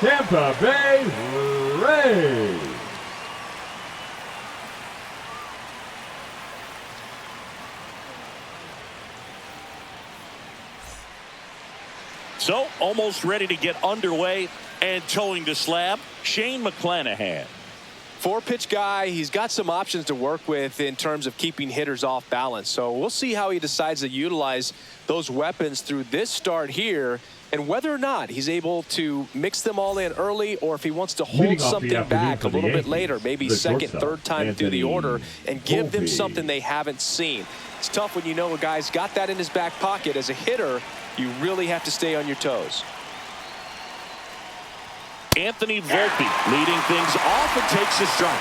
Tampa Bay Rays. So, almost ready to get underway and towing the slab, Shane McClanahan. Four-pitch guy. He's got some options to work with in terms of keeping hitters off balance. So we'll see how he decides to utilize those weapons through this start here, and whether or not he's able to mix them all in early, or if he wants to hold something back a little bit later, maybe second, third time through the order, and give them something they haven't seen. It's tough when you know a guy's got that in his back pocket. As a hitter, you really have to stay on your toes. Anthony Volpe leading things off and takes a strike.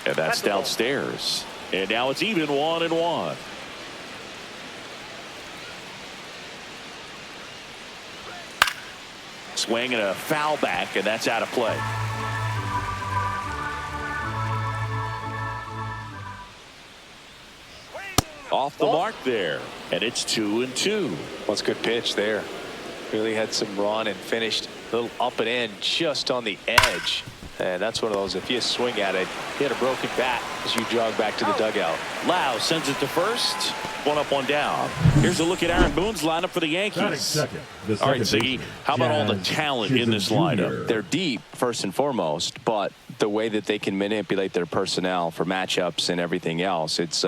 And that's downstairs. And now it's even 1-1. Swing and a foul back, and that's out of play. Off the mark there, and it's 2-2. Well, it's a good pitch there. Really had some run and finished a little up and in just on the edge. And that's one of those, if you swing at it, you hit a broken bat as you jog back to the dugout. Lau sends it to first. One up, one down. Here's a look at Aaron Boone's lineup for the Yankees. All right, Ziggy, how about all the talent in this lineup? They're deep, first and foremost, but the way that they can manipulate their personnel for matchups and everything else, it's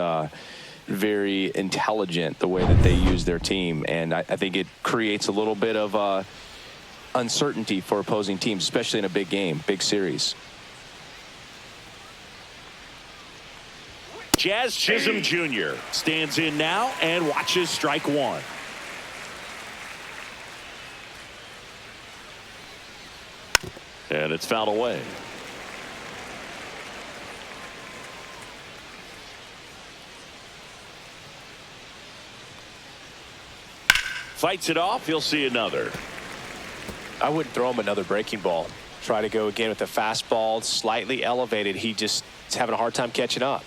very intelligent the way that they use their team. And I think it creates a little bit of uncertainty for opposing teams, especially in a big game, big series. Jazz Chisholm Jr. stands in now and watches strike one. And it's fouled away. Fights it off. He'll see another. I wouldn't throw him another breaking ball. Try to go again with the fastball, slightly elevated. He just is having a hard time catching up.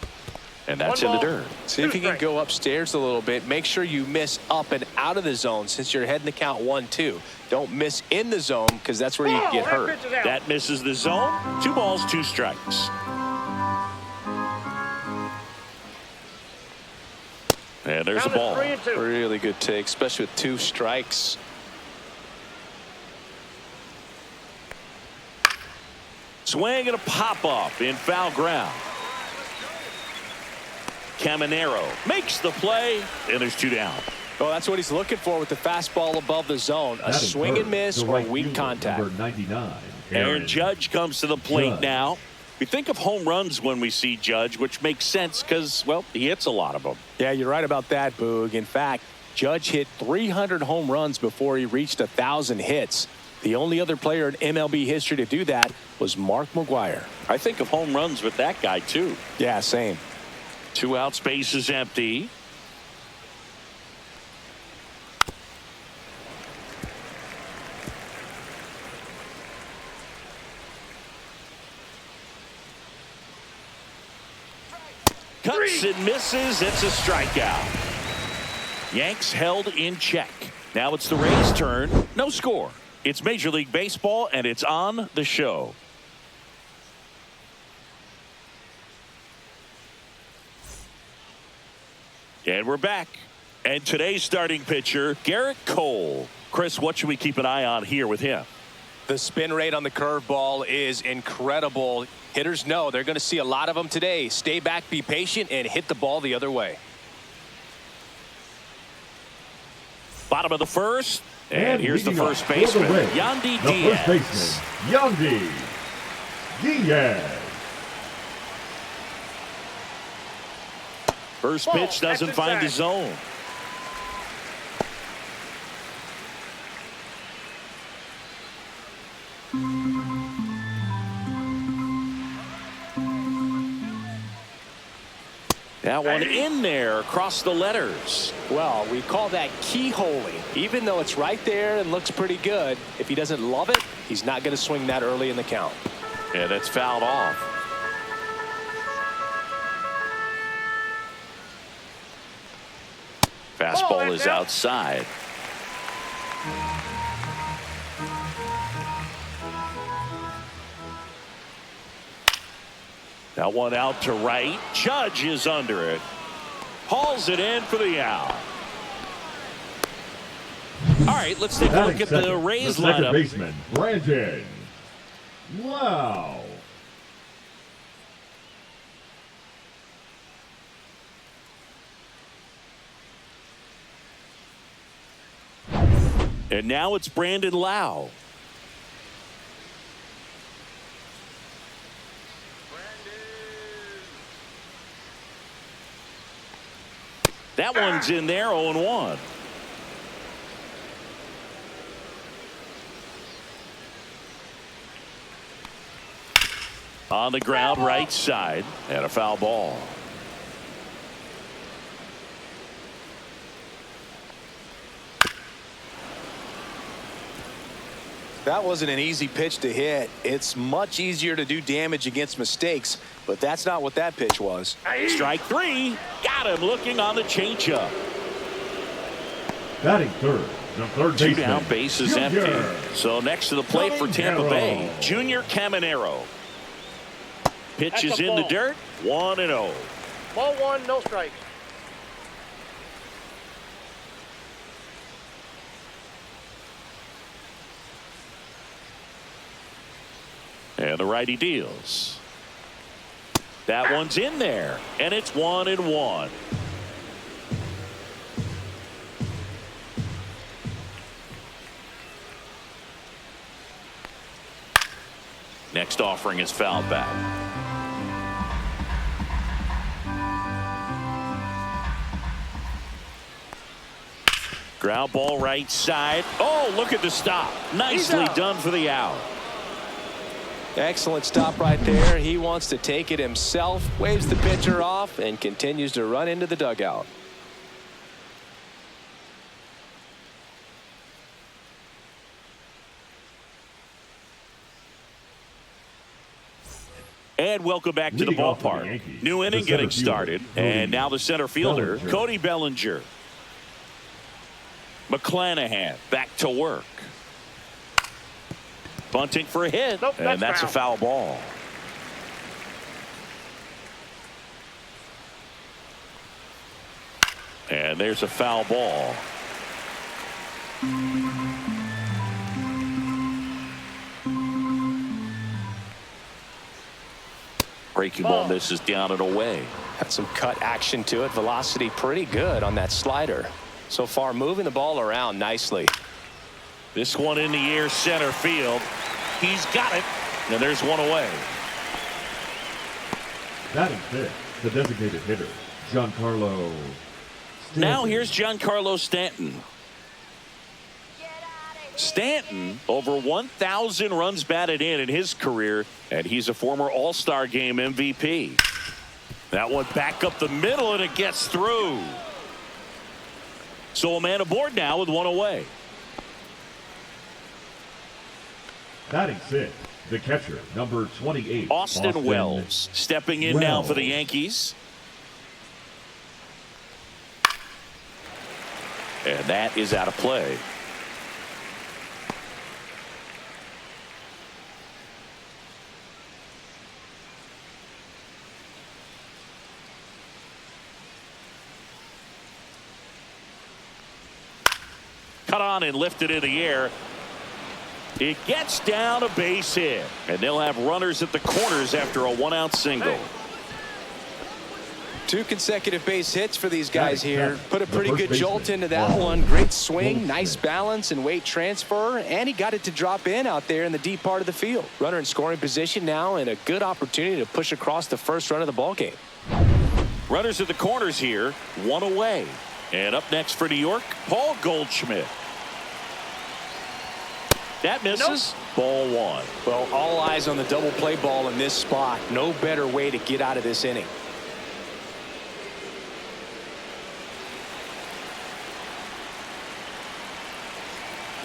And that's in the dirt. See if you can go upstairs a little bit. Make sure you miss up and out of the zone since you're heading to count 1-2. Don't miss in the zone, because that's where you get hurt. That misses the zone. 2 balls, 2 strikes. And there's a ball. Really good take, especially with 2 strikes. Swing and a pop-up in foul ground. Caminero makes the play, and there's 2 down. Oh, that's what he's looking for with the fastball above the zone. A swing and miss or weak contact. Number 99, Aaron Judge comes to the plate now. We think of home runs when we see Judge, which makes sense because, well, he hits a lot of them. Yeah, you're right about that, Boog. In fact, Judge hit 300 home runs before he reached 1,000 hits. The only other player in MLB history to do that was Mark McGwire. I think of home runs with that guy, too. Yeah, same. 2 out, space is empty. Cuts and misses. It's a strikeout. Yanks held in check. Now it's the Rays' turn. No score. It's Major League Baseball, and it's on the show. And we're back. And today's starting pitcher, Garrett Cole. Chris, what should we keep an eye on here with him? The spin rate on the curveball is incredible. Hitters know they're going to see a lot of them today. Stay back, be patient, and hit the ball the other way. Bottom of the first. And here's the first baseman, Yandy Diaz. The first baseman, Yandy Diaz. First pitch doesn't find the zone. That one in there across the letters. Well, we call that keyholing. Even though it's right there and looks pretty good, if he doesn't love it, he's not going to swing that early in the count. Yeah, that's fouled off. Fastball is outside. That one out to right. Judge is under it. Hauls it in for the out. All right, let's take a look at the Rays lineup. Second baseman, Brandon. Wow. And now it's Brandon Lau. That one's in there, 0-1. On the ground, right side, and a foul ball. That wasn't an easy pitch to hit. It's much easier to do damage against mistakes, but that's not what that pitch was. Strike three. Got him looking on the changeup. Batting third, the third baseman. Two down, base is empty. So next to the plate for Tampa Bay, Junior Caminero. Pitch is in the dirt, 1-0. Ball one, no strikes. And the righty deals. That one's in there, and it's 1-1. Next offering is fouled back. Ground ball right side. Oh, look at the stop. Nicely done for the out. Excellent stop right there. He wants to take it himself, waves the pitcher off, and continues to run into the dugout. And welcome back to the ballpark. New inning getting started. And now the center fielder, Cody Bellinger. McClanahan back to work. Bunting for a hit. Nope, and that's a foul ball. And there's a foul ball. Breaking ball misses down and away. Got some cut action to it. Velocity pretty good on that slider. So far moving the ball around nicely. This one in the air, center field. He's got it. And there's one away. Batting fifth, the designated hitter, Giancarlo Stanton. Now here's Giancarlo Stanton. Stanton, over 1,000 runs batted in his career, and he's a former All-Star Game MVP. That one back up the middle, and it gets through. So a man aboard now with one away. Batting sixth, the catcher, number 28, Austin Wells, stepping in now for the Yankees. And that is out of play. Cut on and lifted in the air. It gets down a base hit, and they'll have runners at the corners after a one-out single. Two consecutive base hits for these guys here. Put a pretty good jolt into that one. Great swing, nice balance and weight transfer, and he got it to drop in out there in the deep part of the field. Runner in scoring position now, and a good opportunity to push across the first run of the ball game. Runners at the corners here, one away. And up next for New York, Paul Goldschmidt. That misses. Ball one. Well, all eyes on the double play ball in this spot. No better way to get out of this inning.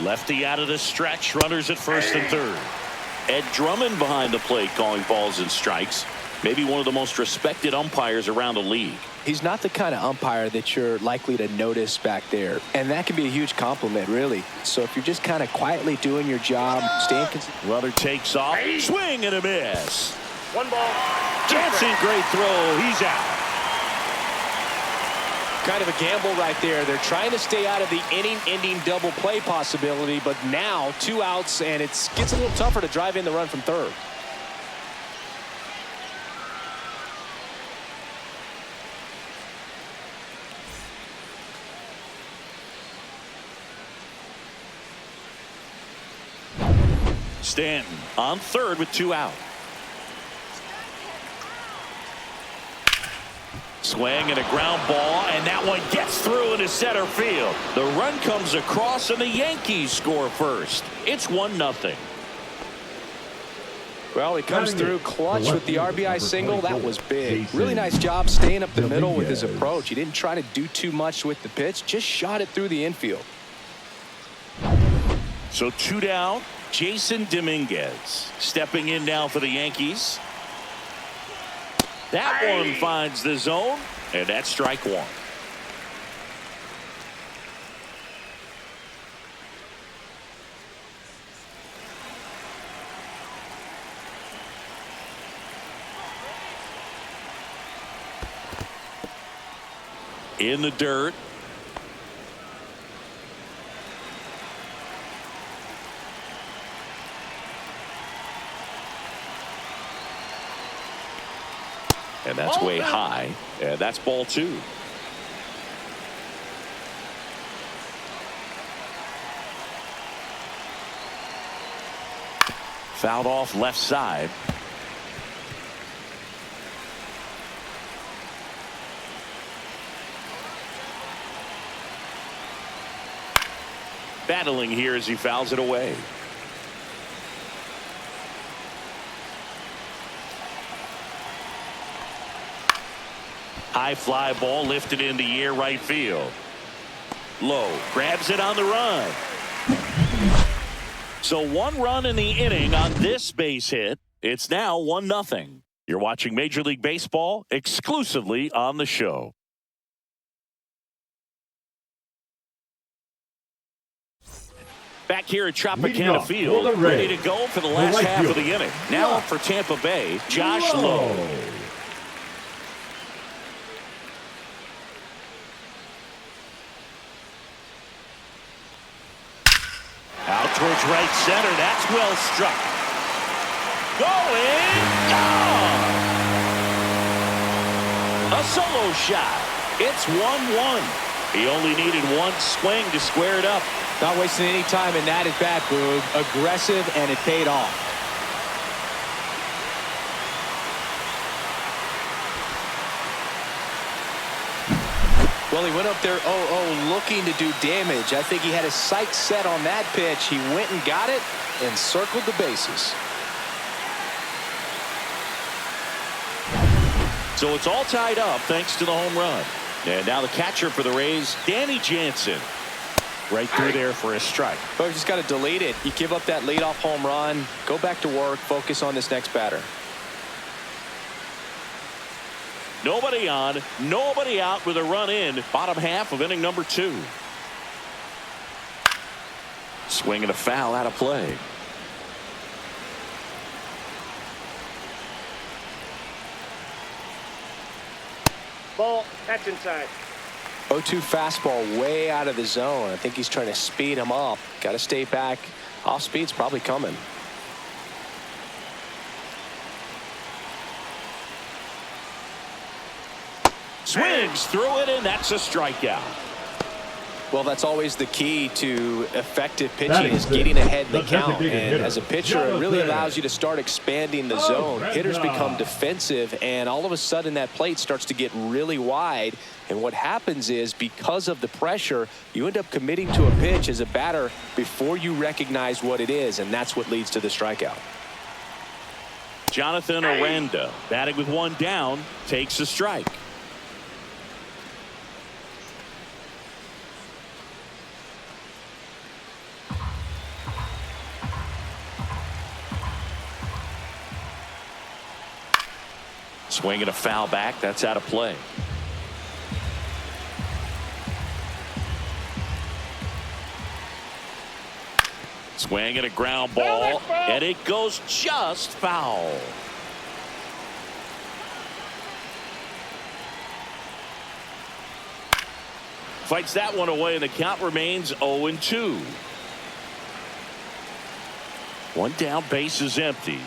Lefty out of the stretch. Runners at first and third. Ed Drummond behind the plate calling balls and strikes. Maybe one of the most respected umpires around the league. He's not the kind of umpire that you're likely to notice back there. And that can be a huge compliment, really. So if you're just kind of quietly doing your job, staying consistent. Runner takes off. Swing and a miss. One ball. Jansen, great throw. He's out. Kind of a gamble right there. They're trying to stay out of the inning-ending double play possibility, but now 2 outs, and it gets a little tougher to drive in the run from third. Stanton on third with 2 out. Swing and a ground ball, and that one gets through into center field. The run comes across, and the Yankees score first. It's 1-0. Well, he comes through clutch with the RBI single. That was big. Really nice job staying up the middle with his approach. He didn't try to do too much with the pitch, just shot it through the infield. So 2 down. Jason Dominguez stepping in now for the Yankees. That one finds the zone, and that's strike 1. In the dirt. And that's way high. And that's ball 2. Fouled off left side. Battling here as he fouls it away. High fly ball lifted in the air right field. Low grabs it on the run. So 1 run in the inning on this base hit. It's now 1-0. You're watching Major League Baseball exclusively on the show. Back here at Tropicana Field, ready to go for the last half of the inning. Now up for Tampa Bay, Josh Lowe. Out towards right center. That's well struck. Going. Gone. A solo shot. It's 1-1. He only needed 1 swing to square it up. Not wasting any time in that at bat, Boog. Aggressive, and it paid off. Well, he went up there 0-0 looking to do damage. I think he had his sights set on that pitch. He went and got it and circled the bases. So it's all tied up thanks to the home run. And now the catcher for the Rays, Danny Jansen. Right through there for a strike. But you just got to delete it. You give up that leadoff home run, go back to work, focus on this next batter. Nobody on, nobody out with a run in. Bottom half of inning number 2. Swing and a foul out of play. Ball. That's inside. 0-2 fastball way out of the zone. I think he's trying to speed him up. Got to stay back. Off speed's probably coming. Swings through it, and that's a strikeout. Well, that's always the key to effective pitching, is getting ahead in the count. And as a pitcher, it really allows you to start expanding the zone. Hitters become defensive, and all of a sudden that plate starts to get really wide. And what happens is, because of the pressure, you end up committing to a pitch as a batter before you recognize what it is, and that's what leads to the strikeout. Jonathan Aranda, batting with 1 down, takes a strike. Swing and a foul back. That's out of play. Swing and a ground ball, and it goes just foul. Fights that one away, and the count remains 0-2. One down, base is empty.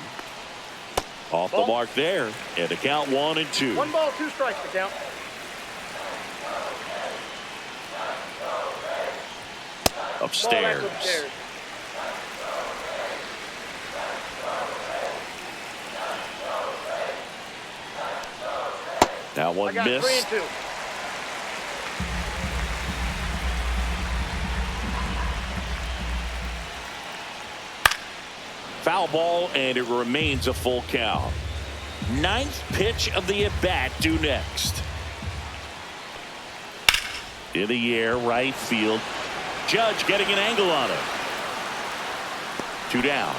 Off the mark there, and the count 1-2. 1 ball, 2 strikes to count. Upstairs. That one missed. 3-2. Foul ball, and it remains a full count. 9th pitch of the at-bat due next. In the air, right field. Judge getting an angle on it. 2 down.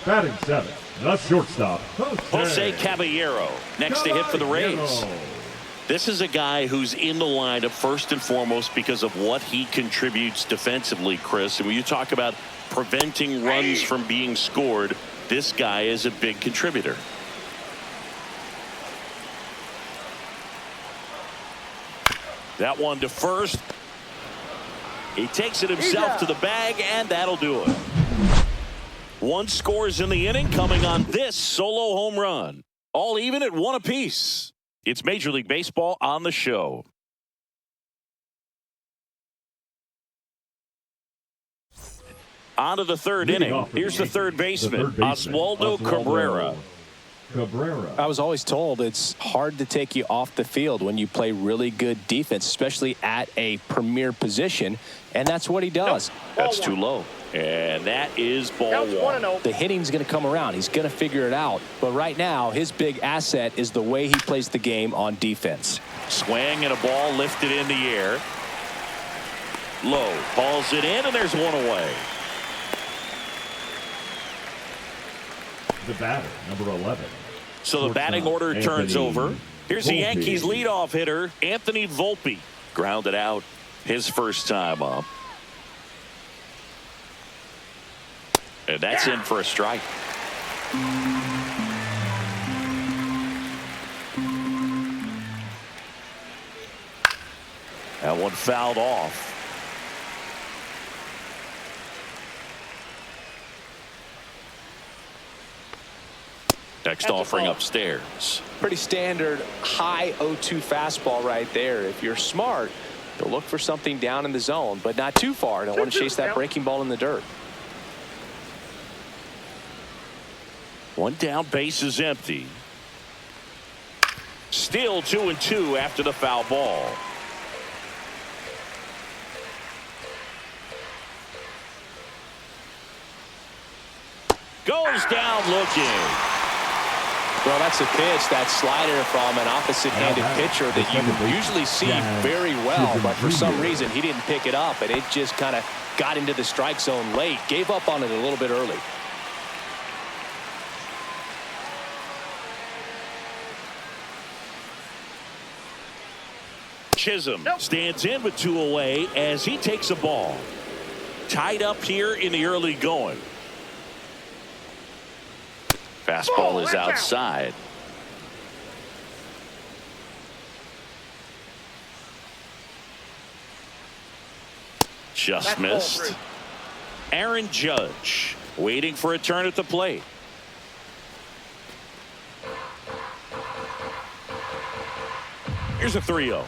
Batting 7th, the shortstop, Jose Caballero next to hit for the Rays. This is a guy who's in the lineup first and foremost because of what he contributes defensively, Chris. And when you talk about preventing runs from being scored, this guy is a big contributor. That one to first. He takes it himself to the bag, and that'll do it. 1 scores in the inning, coming on this solo home run. All even at 1 apiece. It's Major League Baseball on the show. On to the 3rd inning. Here's the third baseman, Oswaldo Cabrera. I was always told it's hard to take you off the field when you play really good defense, especially at a premier position, and that's what he does. That's too low. And that is ball 1. The hitting's going to come around. He's going to figure it out. But right now, his big asset is the way he plays the game on defense. Swing and a ball lifted in the air. Low. Hauls it in, and there's 1 away. The batter, number 11. So the batting order turns over. Here's the Yankees leadoff hitter, Anthony Volpe. Grounded out his first time up. And that's in for a strike. That one fouled off. Next offering upstairs. Pretty standard high 0-2 fastball right there. If you're smart, you'll look for something down in the zone, but not too far. Don't want to chase that breaking ball in the dirt. 1 down, base is empty. Still 2-2 after the foul ball. Goes down looking. Well, that's a pitch, that slider from an opposite-handed pitcher that you usually see very well, but for some reason he didn't pick it up, and it just kind of got into the strike zone late. Gave up on it a little bit early. Chisholm stands in with 2 away as he takes a ball. Tied up here in the early going. Fastball is outside. Just missed. Aaron Judge waiting for a turn at the plate. Here's a 3-0.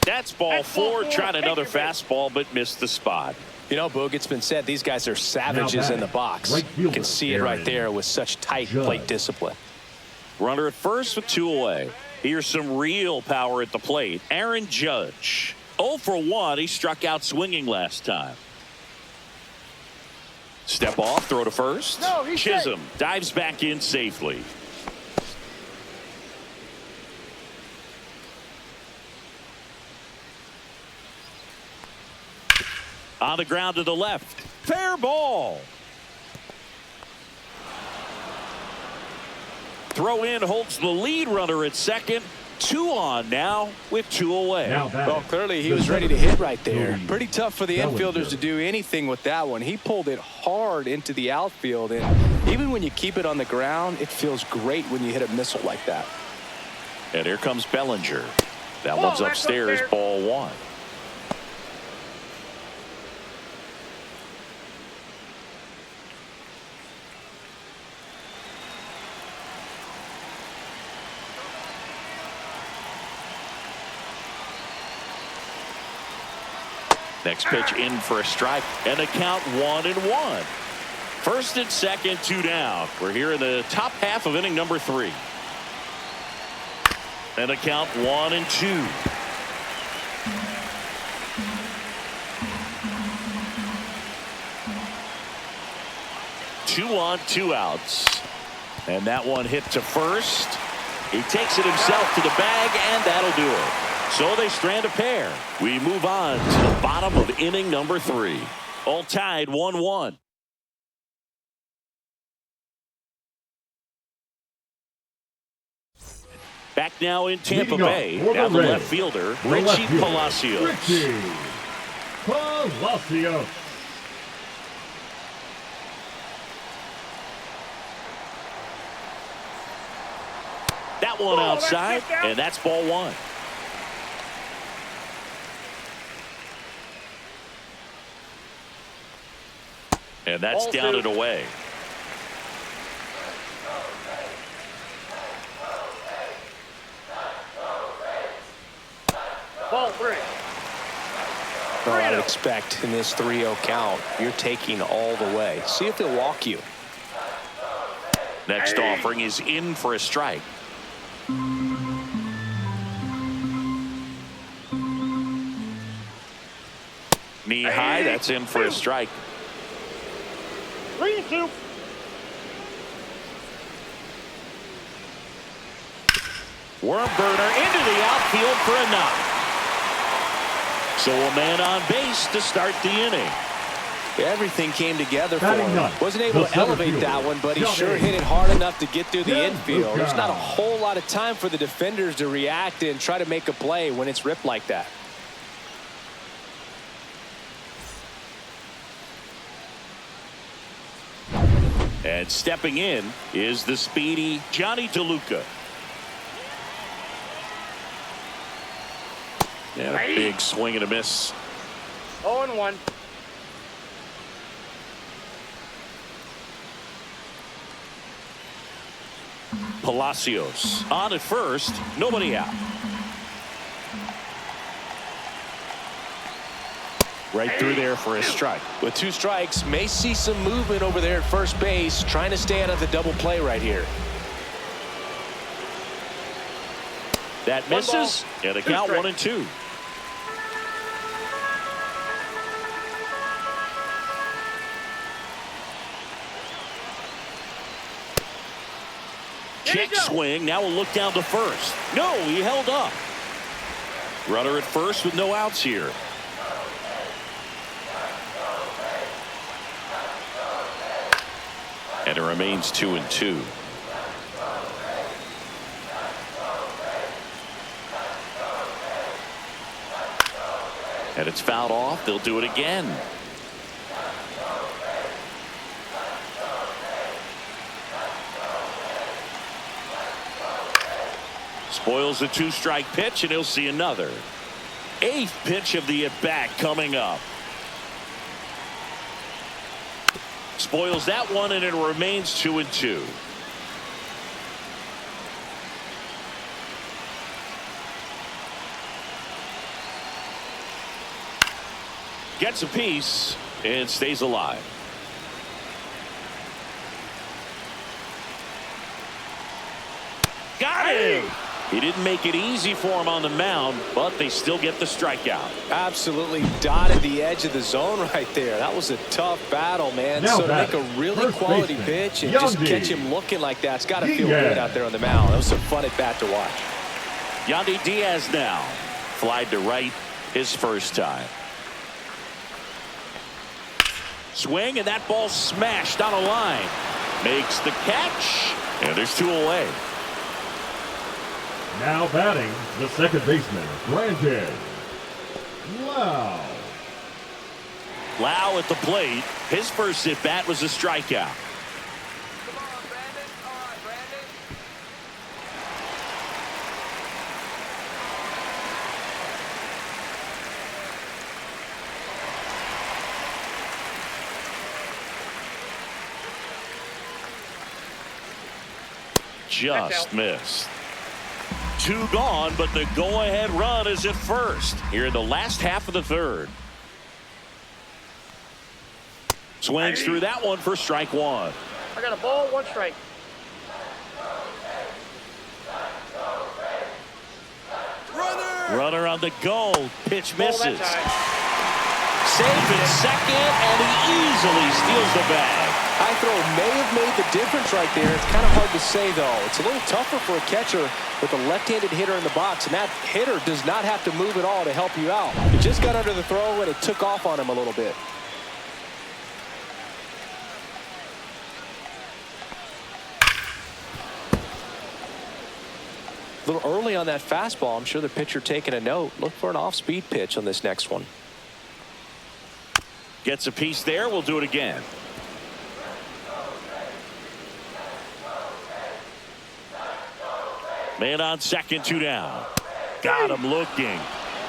That's ball 4. Tried another fastball but missed the spot. You know, Boog, it's been said these guys are savages in the box. You can see it right there with such tight plate discipline. Runner at first with 2 away. Here's some real power at the plate. Aaron Judge. 0 for 1. He struck out swinging last time. Step off, throw to first. Chisholm dives back in safely. On the ground to the left. Fair ball. Throw in holds the lead runner at second. 2 on now with 2 away. Now Well, clearly he the was ready to hit right there. Cody Pretty tough for the Bellinger. infielders to do anything with that one. He pulled it hard into the outfield, and even when you keep it on the ground, it feels great when you hit a missile like that. And here comes Bellinger. That Ball, one's that's upstairs, upstairs. ball 1. Next pitch in for a strike, and a count 1-1. First and second, 2 down. We're here in the top half of inning number 3. And a count 1-2. Two on, 2 outs. And that one hit to first. He takes it himself to the bag, and that'll do it. So they strand a pair. We move on to the bottom of inning number 3. All tied 1-1. Back now in Tampa Leading up Bay. for Now the Reds, left fielder, the Richie left fielder, Palacios. Richie Palacios. That one Ball, that's outside, kicked out. and that's ball 1. And that's Ball down 2. and away. Ball 3. Well, I would expect in this 3-0 count, you're taking all the way. See if he'll walk you. Next offering is in for a strike. Knee high, that's in for a strike. 3-2. Worm burner into the outfield for a knock. So a man on base to start the inning. Everything came together for Batting him. ninth, Wasn't able the to center elevate that fielder, one, but he Johnny. sure hit it hard enough to get through the Yeah, infield. There's not a Luka. whole lot of time for the defenders to react and try to make a play when it's ripped like that. And stepping in is the speedy Johnny DeLuca. And a big swing and a miss. 0-1. Palacios on at first, nobody out. Right through there for a strike. With 2 strikes, may see some movement over there at first base, trying to stay out of the double play right here. That One misses, ball, and a 2 count strikes. 1-2. Here you Check go. swing. Now we'll look down to first. No, he held up. Runner at first with no outs here. And it remains 2-2. And it's fouled off. They'll do it again. Spoils the 2-strike pitch, and he'll see another. 8th pitch of the at-bat coming up. Spoils that one, and it remains 2-2. Gets a piece and stays alive. Got him! He didn't make it easy for him on the mound, but they still get the strikeout. Absolutely dotted the edge of the zone right there. That was a tough battle, man. Now So to make a batting, really first quality baseman, pitch and just Yandy. catch him looking like that, it's got to feel Diaz. good out there on the mound. That was some fun at bat to watch. Yandy Diaz now. Flied to right his first time. Swing, and that ball smashed on a line. Makes the catch, and there's 2 away. Now batting, the second baseman, Brandon Lau. Lau at the plate. His first at bat was a strikeout. Come on, Brandon. All right, Brandon. Just missed. 2 gone, but the go-ahead run is at first here in the last half of the third. Swings through that one for strike 1. I got a ball, 1 strike. Runner on the go. Pitch Ball misses. that time. Safe at second, and he easily steals the bag. High throw may have made the difference right there. It's kind of hard to say, though. It's a little tougher for a catcher with a left-handed hitter in the box, and that hitter does not have to move at all to help you out. He just got under the throw, and it took off on him a little bit. A little early on that fastball. I'm sure the pitcher taking a note. Look for an off-speed pitch on this next one. Gets a piece there. We'll do it again. Man on second, 2 down. Got him looking.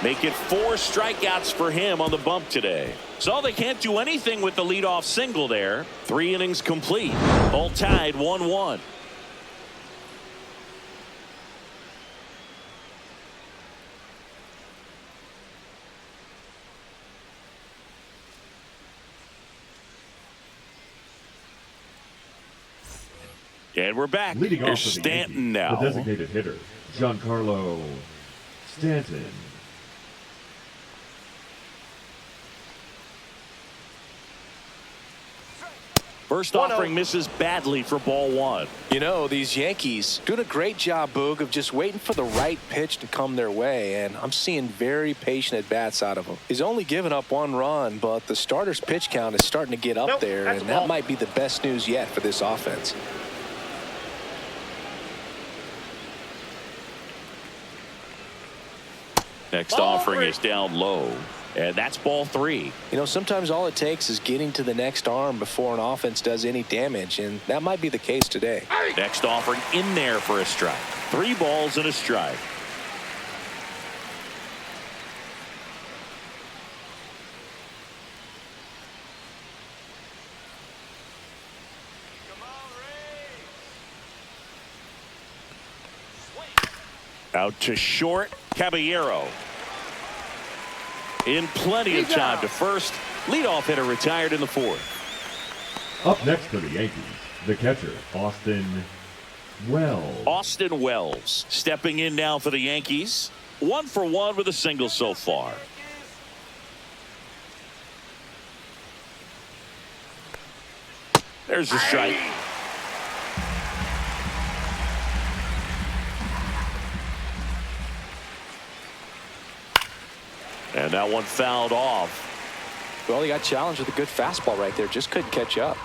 Make it 4 strikeouts for him on the bump today. So they can't do anything with the leadoff single there. 3 innings complete. All tied 1-1. And we're back. Leading Here's off for the Stanton Yankees, now. the designated hitter, Giancarlo Stanton. First offering misses badly for ball 1. You know, these Yankees doing a great job, Boog, of just waiting for the right pitch to come their way, and I'm seeing very patient at-bats out of him. He's only given up 1 run, but the starter's pitch count is starting to get up there, and that might be the best news yet for this offense. Next offering is down low, and that's ball 3. You know, sometimes all it takes is getting to the next arm before an offense does any damage, and that might be the case today. Next offering in there for a strike. 3 balls and a strike. Out to short, Caballero. In plenty of time to first. Leadoff hitter retired in the 4th. Up next for the Yankees, the catcher, Austin Wells. Austin Wells stepping in now for the Yankees. 1 for 1 with a single so far. There's a strike. And that one fouled off. Well, he got challenged with a good fastball right there. Just couldn't catch up.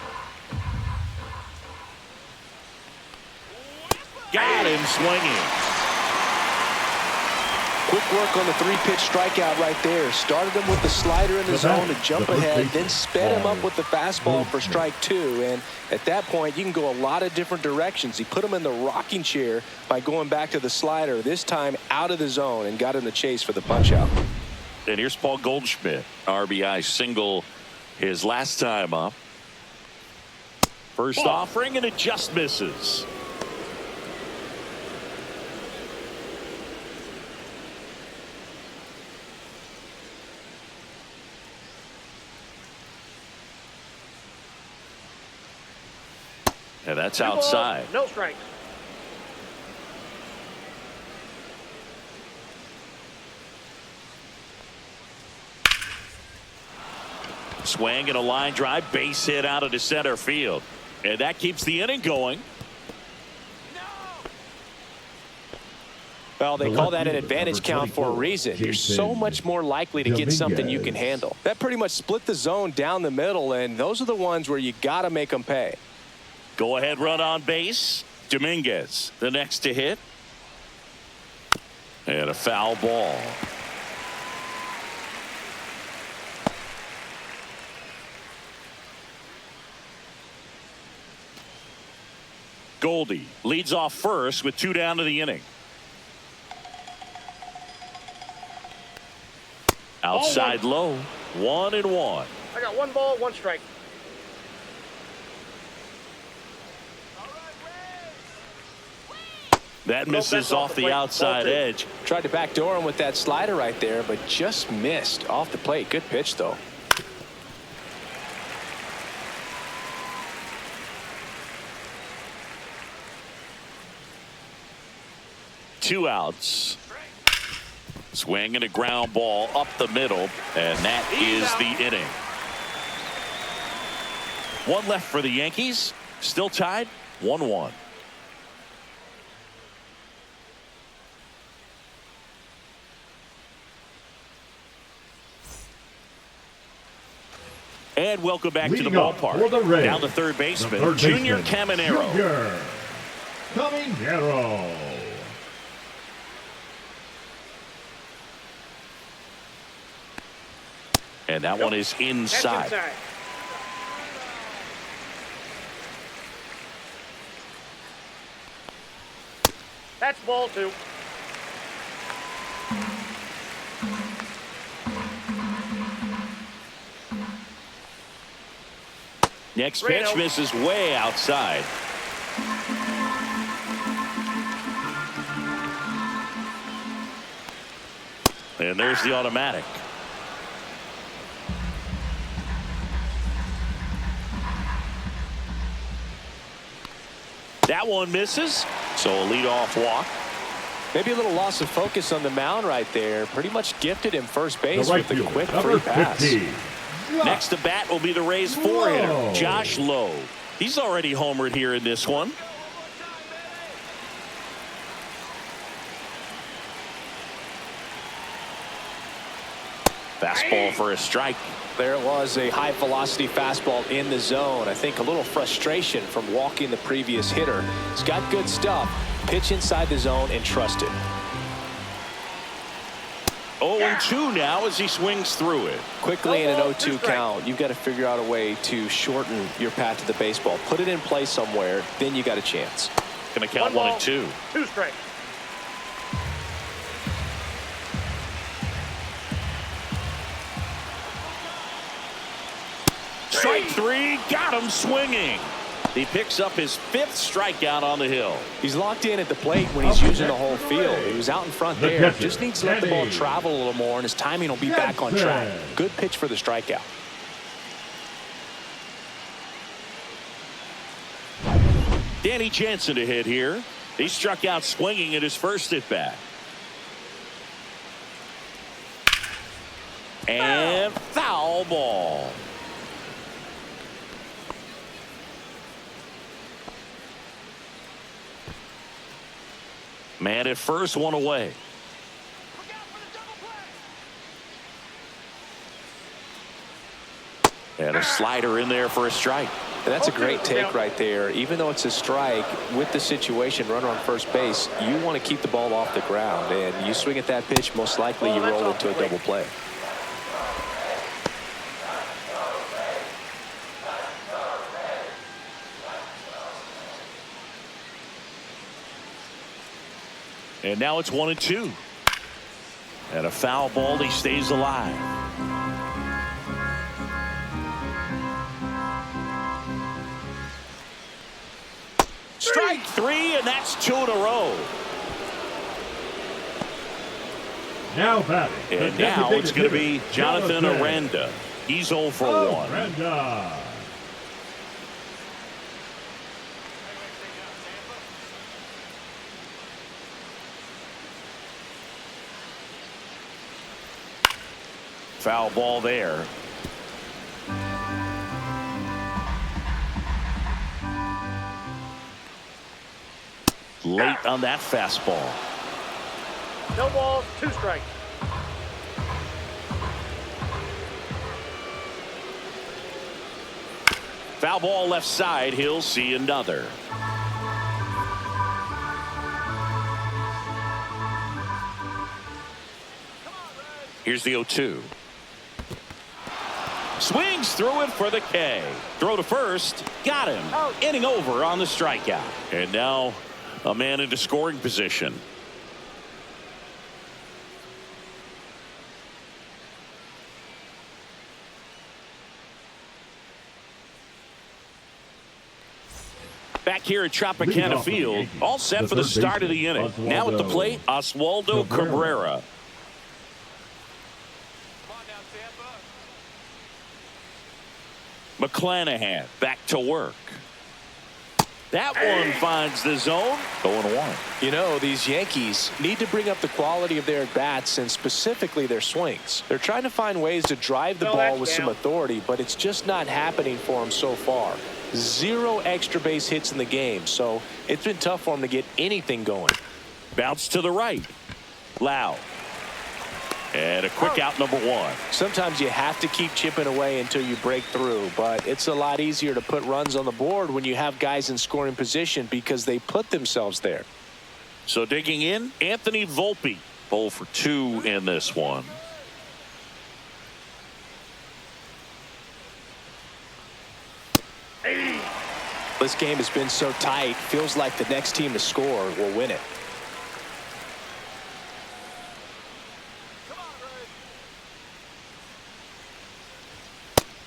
Got him swinging. Quick work on the 3-pitch strikeout right there. Started him with the slider in the zone to jump ahead, then sped him up with the fastball for strike 2. And at that point, you can go a lot of different directions. He put him in the rocking chair by going back to the slider, this time out of the zone, and got in the chase for the punch out. And here's Paul Goldschmidt. RBI single his last time up. First offering, and it just misses. And that's outside. No strikes. Swing and a line drive, base hit out into center field. And that keeps the inning going. Well, they call that an advantage count for a reason. You're so much more likely to get something you can handle. That pretty much split the zone down the middle, and those are the ones where you got to make them pay. Go ahead run on base. Dominguez the next to hit. And a foul ball. Goldie leads off first with 2 down to the inning. Outside low, 1-1. I got 1 ball, 1 strike. That misses off the outside edge. Tried to backdoor him with that slider right there, but just missed off the plate. Good pitch, though. Two outs. Swing and a ground ball up the middle, and that is the inning. 1 left for the Yankees. Still tied 1-1. And welcome back to the Leading up ballpark. for the Rays, Down the third baseman, the third Junior baseman, Caminero. Junior Caminero. And that one is inside. That's ball 2. Next pitch misses way outside. And there's the automatic. That one misses, so a leadoff walk. Maybe a little loss of focus on the mound right there. Pretty much gifted him first base Right with a fielder, quick number free pass. 15. Next to bat will be the Rays' 4-hitter, Josh Lowe. He's already homered here in this one. Fastball for a strike. There it was, a high velocity fastball in the zone. I think a little frustration from walking the previous hitter. He's got good stuff. Pitch inside the zone and trust it. 0-2 now as he swings through it. Quickly in an 0-2 count, you've got to figure out a way to shorten your path to the baseball. Put it in play somewhere, then you got a chance. Going to count 1 and 2. 2 strikes. Strike 3, got him swinging. He picks up his 5th strikeout on the hill. He's locked in at the plate when he's using the whole field. He was out in front there. Just needs to let the ball travel a little more, and his timing will be back on track. Good pitch for the strikeout. Danny Jansen to hit here. He struck out swinging at his first at bat. And foul ball. Man at first, 1 away. And a slider in there for a strike. And that's a great take right there. Even though it's a strike, with the situation, runner on first base, you want to keep the ball off the ground. And you swing at that pitch, most likely you roll into a double play. And now it's 1 and 2. And a foul ball, he stays alive. Strike 3, and that's 2 in a row. Now batting. And now it's going to be Jonathan Aranda. He's 0 for 1. Aranda. Foul ball there. Late on that fastball. No balls, 2 strikes. Foul ball left side. He'll see another. Here's the 0-2. Swings through it for the K. Throw to first. Got him. Inning over on the strikeout. And now a man into scoring position. Back here at Tropicana Field, all set for the start of the inning. Now at the plate, Oswaldo Cabrera. McClanahan back to work. That one finds the zone. 0-1. You know, these Yankees need to bring up the quality of their at-bats and specifically their swings. They're trying to find ways to drive the ball with some authority, but it's just not happening for them so far. 0 extra base hits in the game, so it's been tough for them to get anything going. Bounce to the right. Lau. And a quick out, number 1. Sometimes you have to keep chipping away until you break through, but it's a lot easier to put runs on the board when you have guys in scoring position because they put themselves there. So digging in, Anthony Volpe. 0 for 2 in this one. This game has been so tight, feels like the next team to score will win it.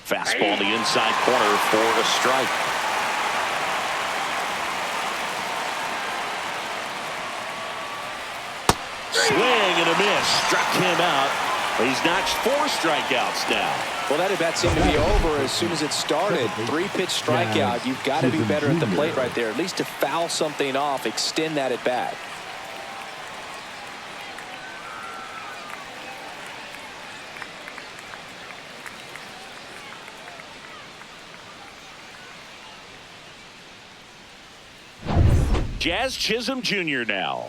Fastball in the inside corner for a strike. Swing and a miss. Struck him out. He's notched 4 strikeouts now. Well, that at-bat seemed to be over as soon as it started. 3-pitch strikeout. You've got to be better at the plate right there, at least to foul something off, extend that at-bat. Jazz Chisholm Jr. now.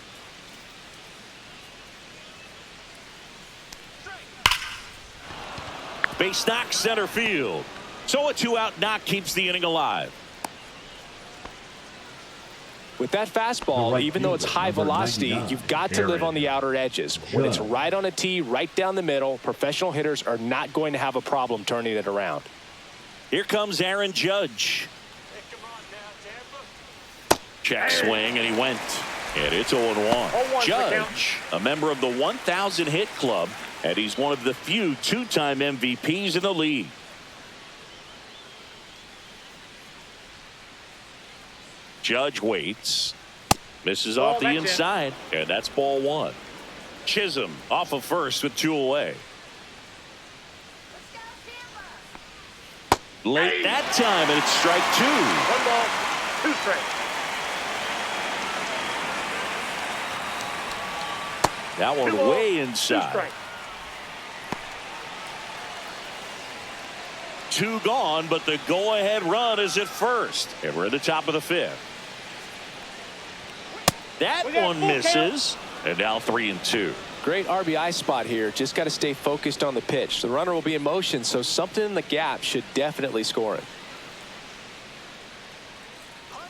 Base knock center field. So a 2-out knock keeps the inning alive. With that fastball, even though it's high velocity, you've got to live on the outer edges. When it's right on a tee, right down the middle, professional hitters are not going to have a problem turning it around. Here comes Aaron Judge. Check swing, and he went. And it's 0-1. Judge, a member of the 1,000 hit club, and he's one of the few 2-time MVPs in the league. Judge waits. Misses off the inside, and that's ball 1. Chisholm off of first with 2 away. Late that time, and it's strike 2. 1 ball, 2 strikes. That one way inside. 2 gone, but the go-ahead run is at first. And we're at the top of the 5th. That one misses. And now 3-2. Great RBI spot here. Just got to stay focused on the pitch. The runner will be in motion, so something in the gap should definitely score it.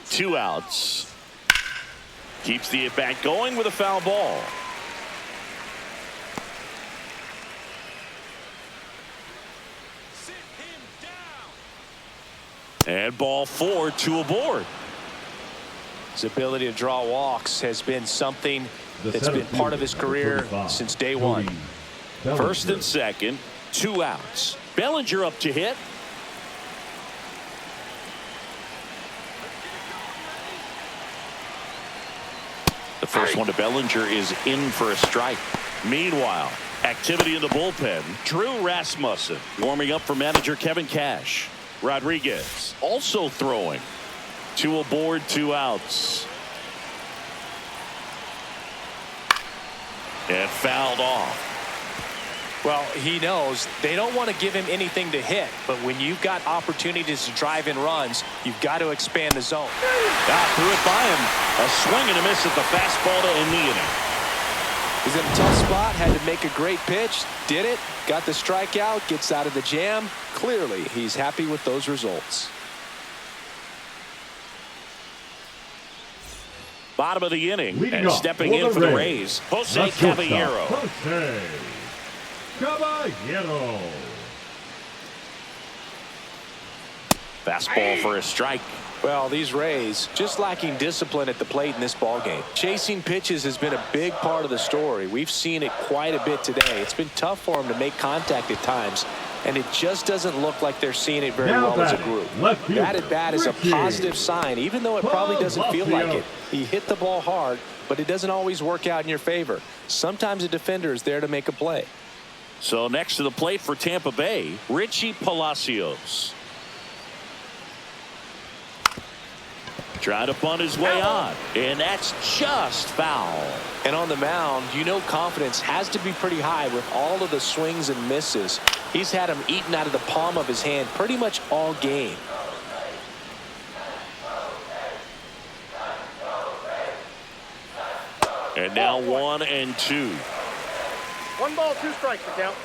2 outs. Keeps the at-bat going with a foul ball. And ball 4, 2 aboard. His ability to draw walks has been something that's been part of his career since day 1. First and second, 2 outs. Bellinger up to hit. The first one to Bellinger is in for a strike. Meanwhile, activity in the bullpen. Drew Rasmussen warming up for manager Kevin Cash. Rodriguez also throwing. 2 aboard, 2 outs. And fouled off. Well, he knows they don't want to give him anything to hit, but when you've got opportunities to drive in runs, you've got to expand the zone. Threw it by him. A swing and a miss at the fastball to end the inning. He's in a tough spot, had to make a great pitch, did it, got the strikeout, gets out of the jam. Clearly, he's happy with those results. Bottom of the inning, and stepping in for the Rays, Jose Caballero. Caballero. Fastball for a strike. Well, these Rays just lacking discipline at the plate in this ballgame. Chasing pitches has been a big part of the story. We've seen it quite a bit today. It's been tough for them to make contact at times, and it just doesn't look like they're seeing it very well as a group. That at bat is a positive sign, even though it probably doesn't feel like it. He hit the ball hard, but it doesn't always work out in your favor. Sometimes a defender is there to make a play. So next to the plate for Tampa Bay, Richie Palacios. Trying to bunt his way on, and that's just foul. And on the mound, you know confidence has to be pretty high with all of the swings and misses. He's had them eaten out of the palm of his hand pretty much all game. And now 1-2. 1 ball, 2 strikes, the count.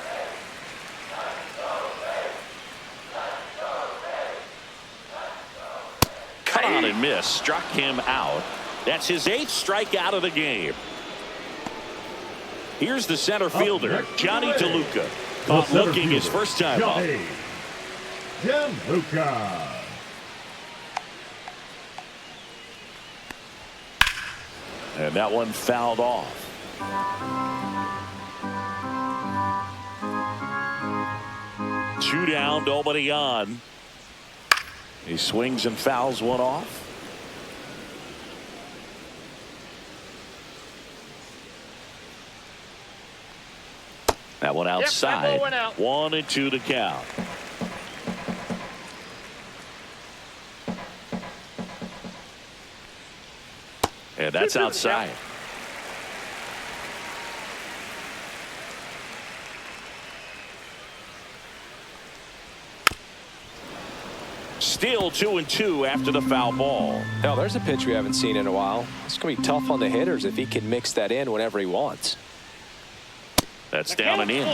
Cut on and miss, struck him out. That's his 8th strikeout of the game. Here's the center fielder, Johnny DeLuca. Caught looking his first time up. DeLuca. And that one fouled off. Two down, nobody on. He swings and fouls one off. That one outside. Yep, that ball went out. 1-2 to count. And that's outside. Still 2-2 after the foul ball. Now there's a pitch we haven't seen in a while. It's going to be tough on the hitters if he can mix that in whenever he wants. That's down and in.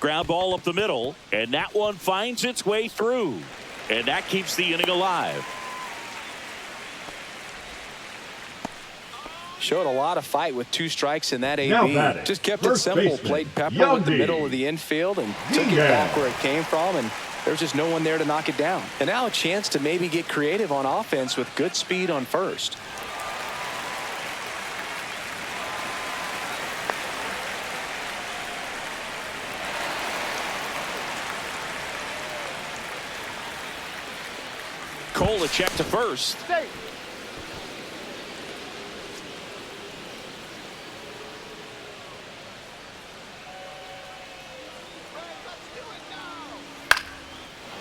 Ground ball up the middle, and that one finds its way through. And that keeps the inning alive. Showed a lot of fight with 2 strikes in that Now AB. batting, Just kept it first simple. baseman, Played pepper Young with the D. middle of the infield and took it Yeah. back where it came from, and there's just no one there to knock it down. And now a chance to maybe get creative on offense with good speed on first. Kolachek to first. Safe.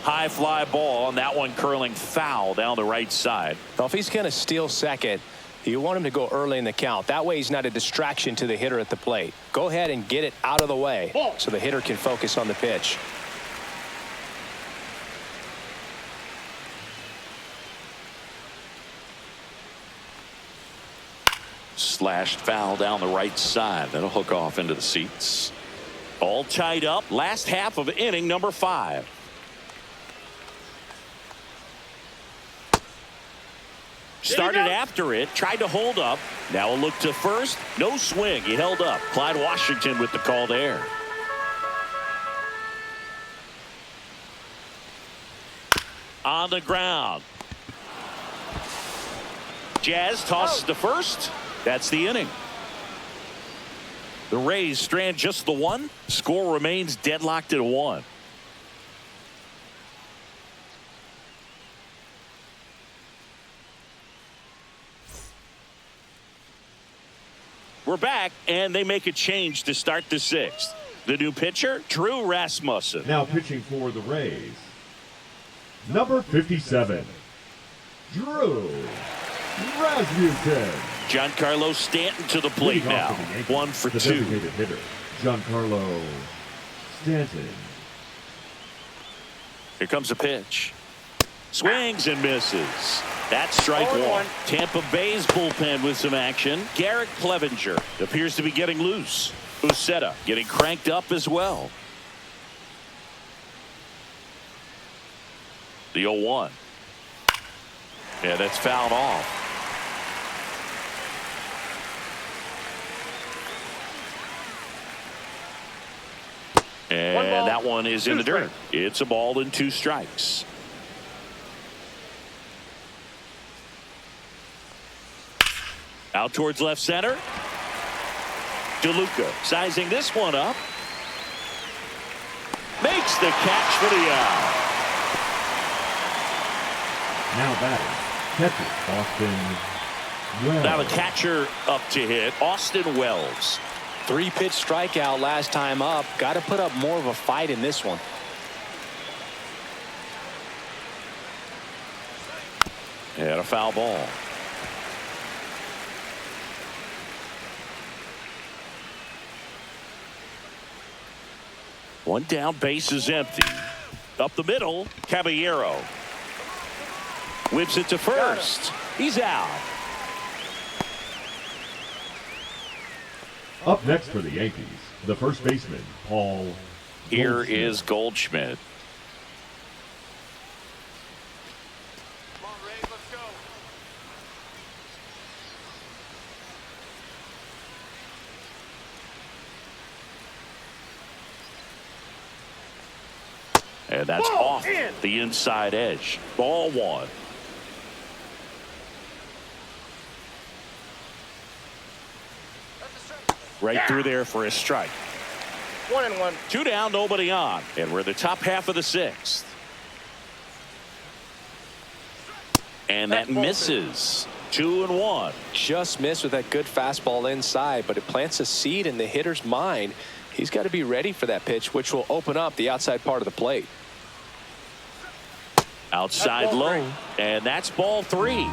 High fly ball, and that one curling foul down the right side. Well, if he's going to steal second, you want him to go early in the count. That way he's not a distraction to the hitter at the plate. Go ahead and get it out of the way so the hitter can focus on the pitch. Slashed foul down the right side. That'll hook off into the seats. All tied up. Last half of inning number 5. Started after it, tried to hold up. Now a look to first. No swing. He held up. Clyde Washington with the call there. On the ground. Jazz tosses to first. That's the inning. The Rays strand just the 1. Score remains deadlocked at 1. We're back, and they make a change to start the 6th. The new pitcher, Drew Rasmussen. Now pitching for the Rays, number 57, Drew Rasmussen. Giancarlo Stanton to the plate Leading now. off for the Yankees, 1 for the 2. designated hitter, Giancarlo Stanton. Here comes a pitch. Swings and misses. That's strike 1. Tampa Bay's bullpen with some action. Garrett Clevenger appears to be getting loose. Uceta getting cranked up as well. The 0-1. Yeah, that's fouled off. And that one is in the dirt. It's a ball and 2 strikes. Out towards left center. DeLuca sizing this one up. Makes the catch for the out. Now batting, catcher Austin Wells. Now the catcher up to hit, Austin Wells. 3-pitch strikeout last time up. Got to put up more of a fight in this one. And a foul ball. One down, base is empty. Up the middle, Caballero. Whips it to first. He's out. Up next for the Yankees, the first baseman, Paul Here Goldschmidt. is Goldschmidt. Come on, Ray, let's go. And that's Ball off in. the inside edge. Ball 1. Right through there for a strike. 1-1. 2 down, nobody on. And we're in the top half of the 6th. And that misses. 2-1. Just missed with that good fastball inside, but it plants a seed in the hitter's mind. He's got to be ready for that pitch, which will open up the outside part of the plate. Outside That's ball low. 3. And that's ball 3.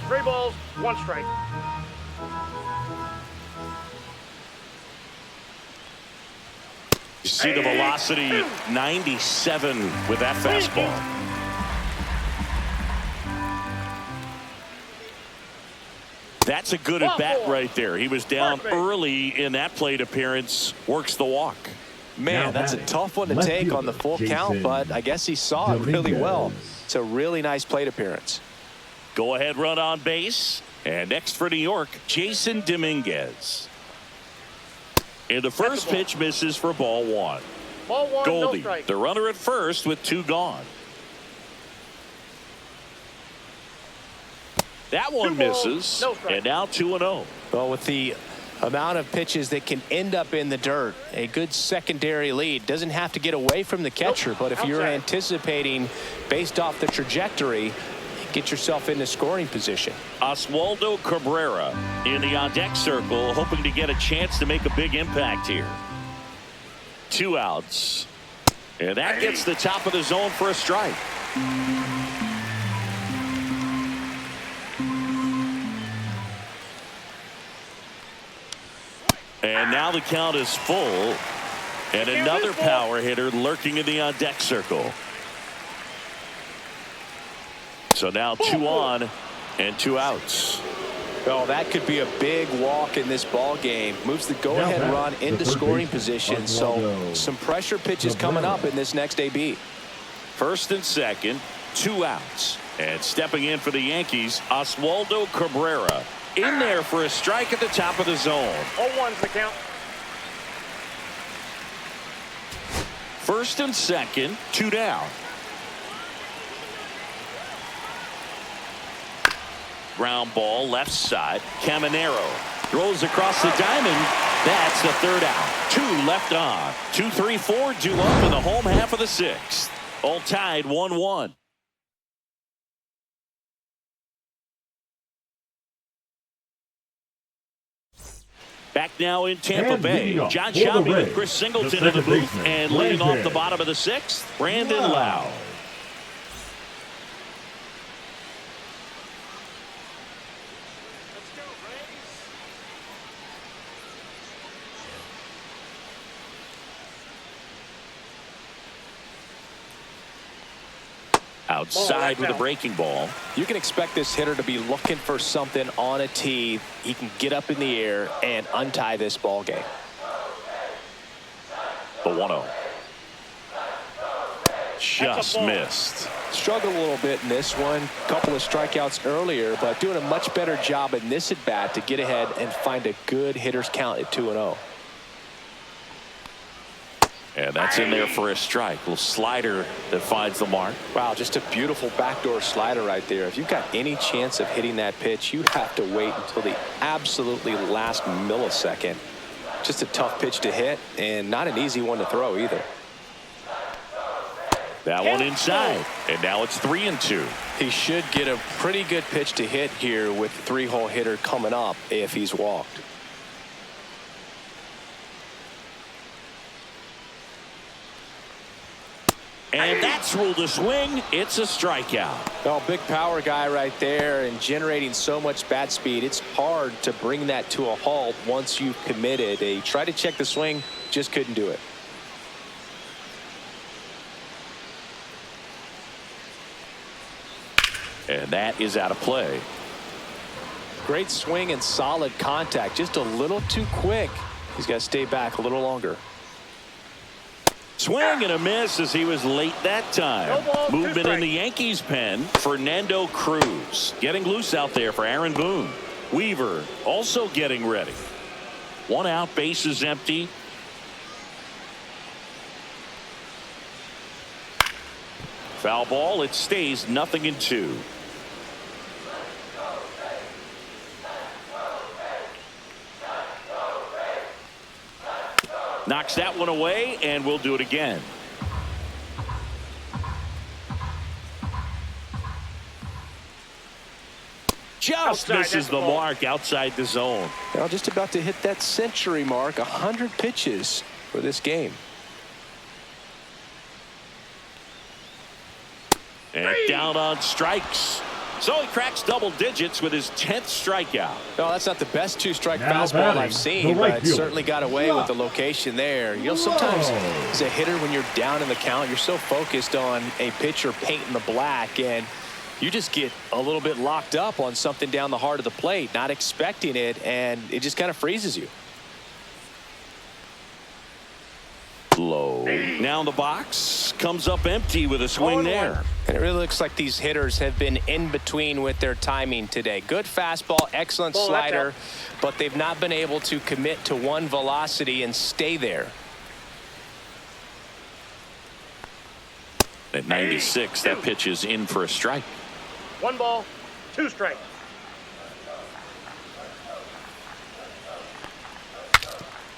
3 balls, 1 strike. You see the velocity 97 with that fastball. That's a good at bat right there. He was down early in that plate appearance. Works the walk. Man, that's a tough one to left take on the fielder, full count, Jason but I guess he saw it really well. Dominguez. It's a really nice plate appearance. Go ahead run on base. And next for New York, Jason Dominguez. And the first pitch misses for ball 1. Ball 1, no Goldie, strike. the runner at first with 2 gone. That one 2 balls, misses. no strike. And now 2-0. Well, with the amount of pitches that can end up in the dirt, a good secondary lead. Doesn't have to get away from the catcher, but if you're outside. anticipating based off the trajectory, get yourself into scoring position. Oswaldo Cabrera in the on-deck circle, hoping to get a chance to make a big impact here. 2 outs. And that gets the top of the zone for a strike. And now the count is full. And another power hitter lurking in the on-deck circle. So now 2 on and 2 outs. Oh, that could be a big walk in this ball game. Moves the go-ahead Now run back, the into third scoring baseman, position. So Oswaldo some pressure pitches coming up in this next AB. First and second, 2 outs. And stepping in for the Yankees, Oswaldo Cabrera. In there for a strike at the top of the zone. 0-1's the count. First and second, 2 down. Ground ball left side. Caminero throws across the diamond. That's the 3rd out. 2 left on. 2, 3, 4 due up in the home half of the 6th. All tied 1-1. Back now in Tampa And Bay. leading off John for the Shelby with Rays, Chris the Singleton in the second booth. baseman, And leading off Brandon the bottom of the 6th, Brandon Lau. Let's go, Rays. Outside with a breaking ball. You can expect this hitter to be looking for something on a tee. He can get up in the air and untie this ball game. The 1-0. Just ball. missed. Struggled a little bit in this one. Couple of strikeouts earlier, but doing a much better job in this at bat to get ahead and find a good hitter's count at 2-0. And that's in there for a strike. Little slider that finds the mark. Wow, just a beautiful backdoor slider right there. If you've got any chance of hitting that pitch, you have to wait until the absolutely last millisecond. Just a tough pitch to hit, and not an easy one to throw either. That one inside, and now it's 3-2. He should get a pretty good pitch to hit here with the 3-hole hitter coming up if he's walked. And that's ruled a swing. It's a strikeout. Well, big power guy right there and generating so much bat speed. It's hard to bring that to a halt once you've committed. He tried to check the swing, just couldn't do it. And that is out of play. Great swing and solid contact. Just a little too quick. He's got to stay back a little longer. Swing and a miss as he was late that time. No ball, Movement 2 in the strikes. Yankees pen. Fernando Cruz getting loose out there for Aaron Boone. Weaver also getting ready. 1 out, bases empty. Foul ball. It stays 0-2. Knocks that one away, and we'll do it again. Just Outside, misses that's the the ball. mark outside the zone. Now just about to hit that century mark. 100 pitches for this game. And down on strikes. So he cracks double digits with his 10th strikeout. No, that's not the best 2-strike Now fastball batting, I've seen, the right but fielder. certainly got away with the location there. You know, sometimes as a hitter, when you're down in the count, you're so focused on a pitcher painting the black, and you just get a little bit locked up on something down the heart of the plate, not expecting it, and it just kind of freezes you. Low. Now in the box. Comes up empty with a swing there. And it really looks like these hitters have been in between with their timing today. Good fastball, excellent Ball, that's slider, out. but they've not been able to commit to one velocity and stay there. At 96, that pitch is in for a strike. 1 ball, 2 strikes.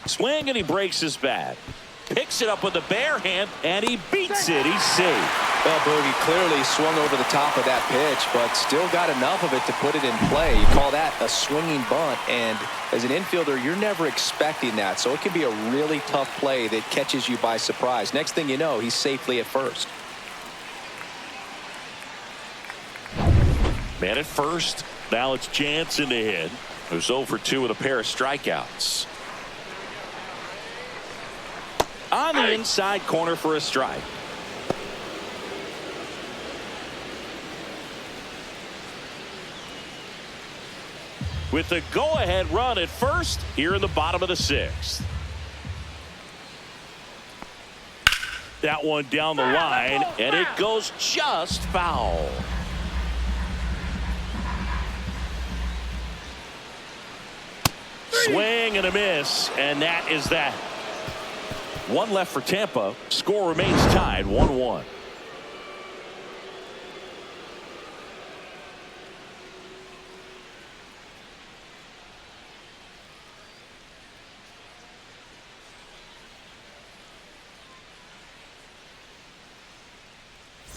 Swing, and he breaks his bat. Picks it up with the bare hand, and he beats it. He's safe. Well, Boogie clearly swung over the top of that pitch, but still got enough of it to put it in play. You call that a swinging bunt, and as an infielder, you're never expecting that. So it can be a really tough play that catches you by surprise. Next thing you know, he's safely at first. Man at first. Now it's Jansen to hit, who's 0 for 2 with a pair of strikeouts. On the inside corner for a strike. With the go-ahead run at first here in the bottom of the 6th. That one down the line, and it goes just foul. Swing and a miss, and that is that. 1 left for Tampa. Score remains tied 1-1.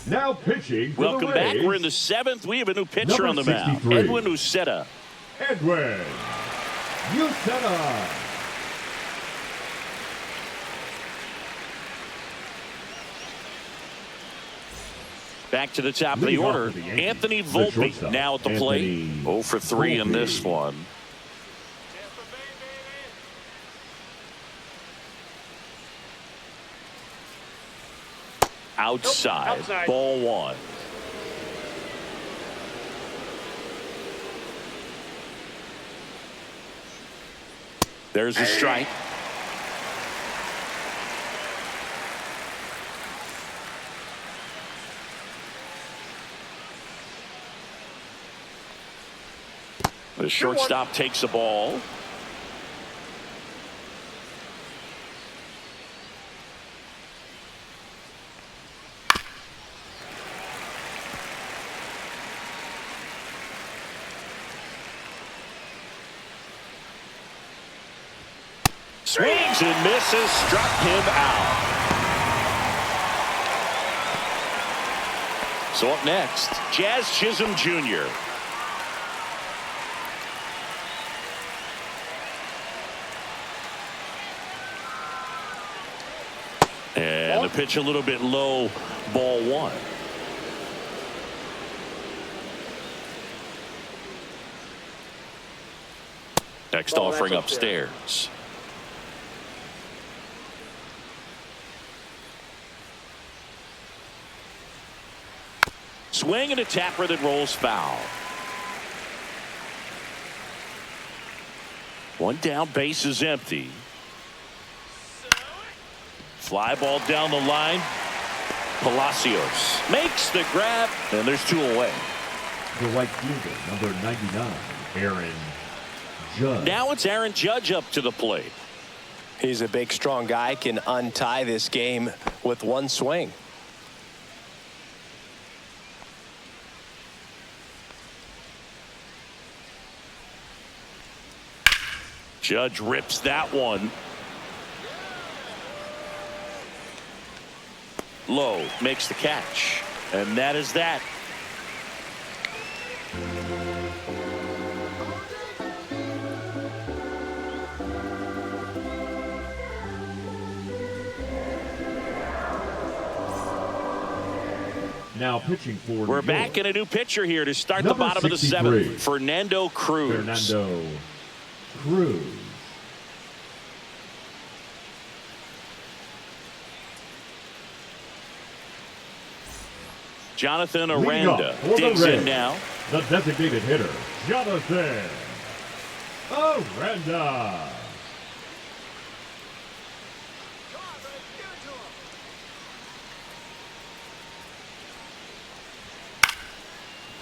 Now pitching for Welcome the back. Rays, We're in the 7th. We have a new pitcher Number on the mound. 63. Edwin Uceta. Edwin Uceta. Back to the top of the Leading off order. for the Yankees, Anthony the Volpe shortstop, now at the Anthony plate. 0 for 3 in this Volpe. one. Outside. outside. Ball 1. There's a strike. The shortstop takes the ball. Swings and misses, struck him out. So up next, Jazz Chisholm Jr. And the pitch a little bit low, ball one. Next offering upstairs. Swing and a tapper that rolls foul. One down, base is empty. Fly ball down the line. Palacios makes the grab, and there's two away. The right fielder, number 99, Aaron Judge. Now it's Aaron Judge up to the plate. He's a big, strong guy, can untie this game with one swing. Judge rips that one. Low makes the catch. And that is that. Now pitching for We're New York, back in a new pitcher here to start the number bottom of the 63, seventh. Fernando Cruz. Fernando Cruz. Jonathan Leading Aranda up for the digs in Reds, now. the designated hitter, Jonathan Aranda.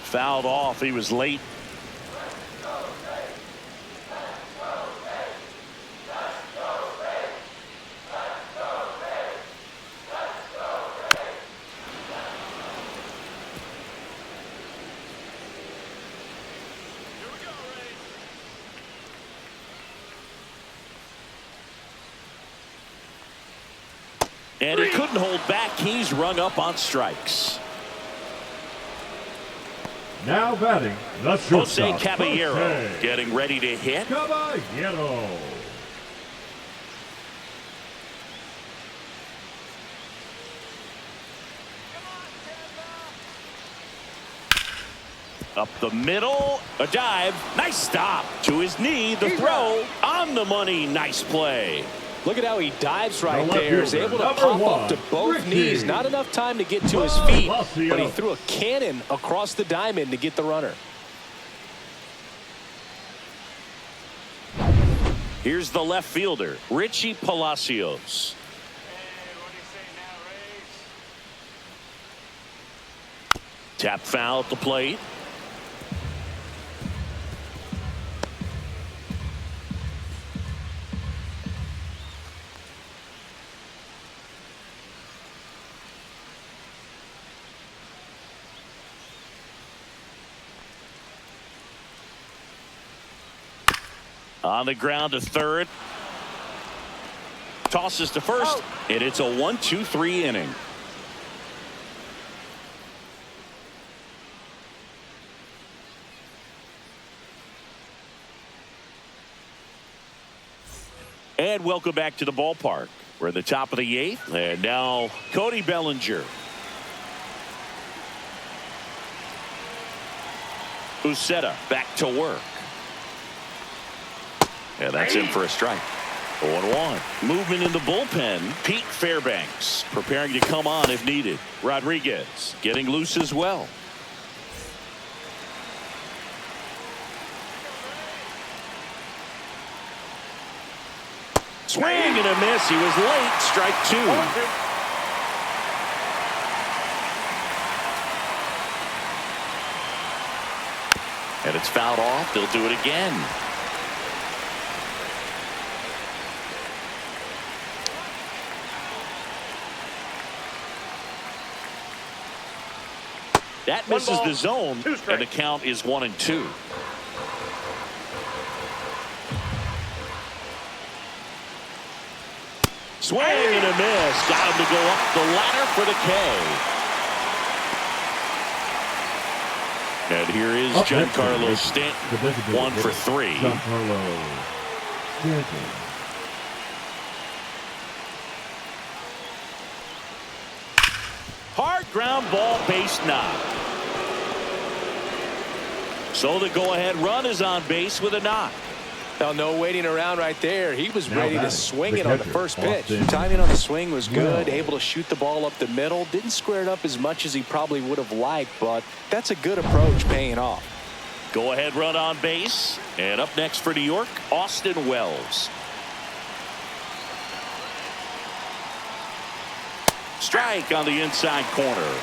Fouled off. He was late. And he couldn't hold back. He's rung up on strikes. Now batting, the Jose shortstop, Caballero Jose getting ready to hit. Caballero. Up the middle, a dive, nice stop to his knee, the throw on the money, nice play. Look at how he dives right The left there. He's fielder, able to number pop one, up to both Ricky knees. Not enough time to get to his feet, Palacios. but he threw a cannon across the diamond to get the runner. Here's the left fielder, Richie Palacios. Tap foul at the plate. On the ground to third. Tosses to first, and it's a 1-2-3 inning. And welcome back to the ballpark. We're at the top of the eighth, and now Cody Bellinger. Uceta back to work. And that's in for a strike. 0-1. Movement in the bullpen. Pete Fairbanks preparing to come on if needed. Rodriguez getting loose as well. Swing and a miss. He was late. Strike two. And it's fouled off. They'll do it again. That misses the zone, and the count is 1-2. Swing and a miss. Got him to go up the ladder for the K. And here is Giancarlo Stanton, 1 for 3. Giancarlo Stanton. Hard ground ball, base knock. So the go-ahead run is on base with a knock. Now, no waiting around right there. He was Now ready to batting, swing the it on the catcher, first pitch. Austin Timing on the swing was good. Wells. Able to shoot the ball up the middle. Didn't square it up as much as he probably would have liked, but that's a good approach, paying off. Go-ahead run on base. And up next for New York, Austin Wells. Strike on the inside corner.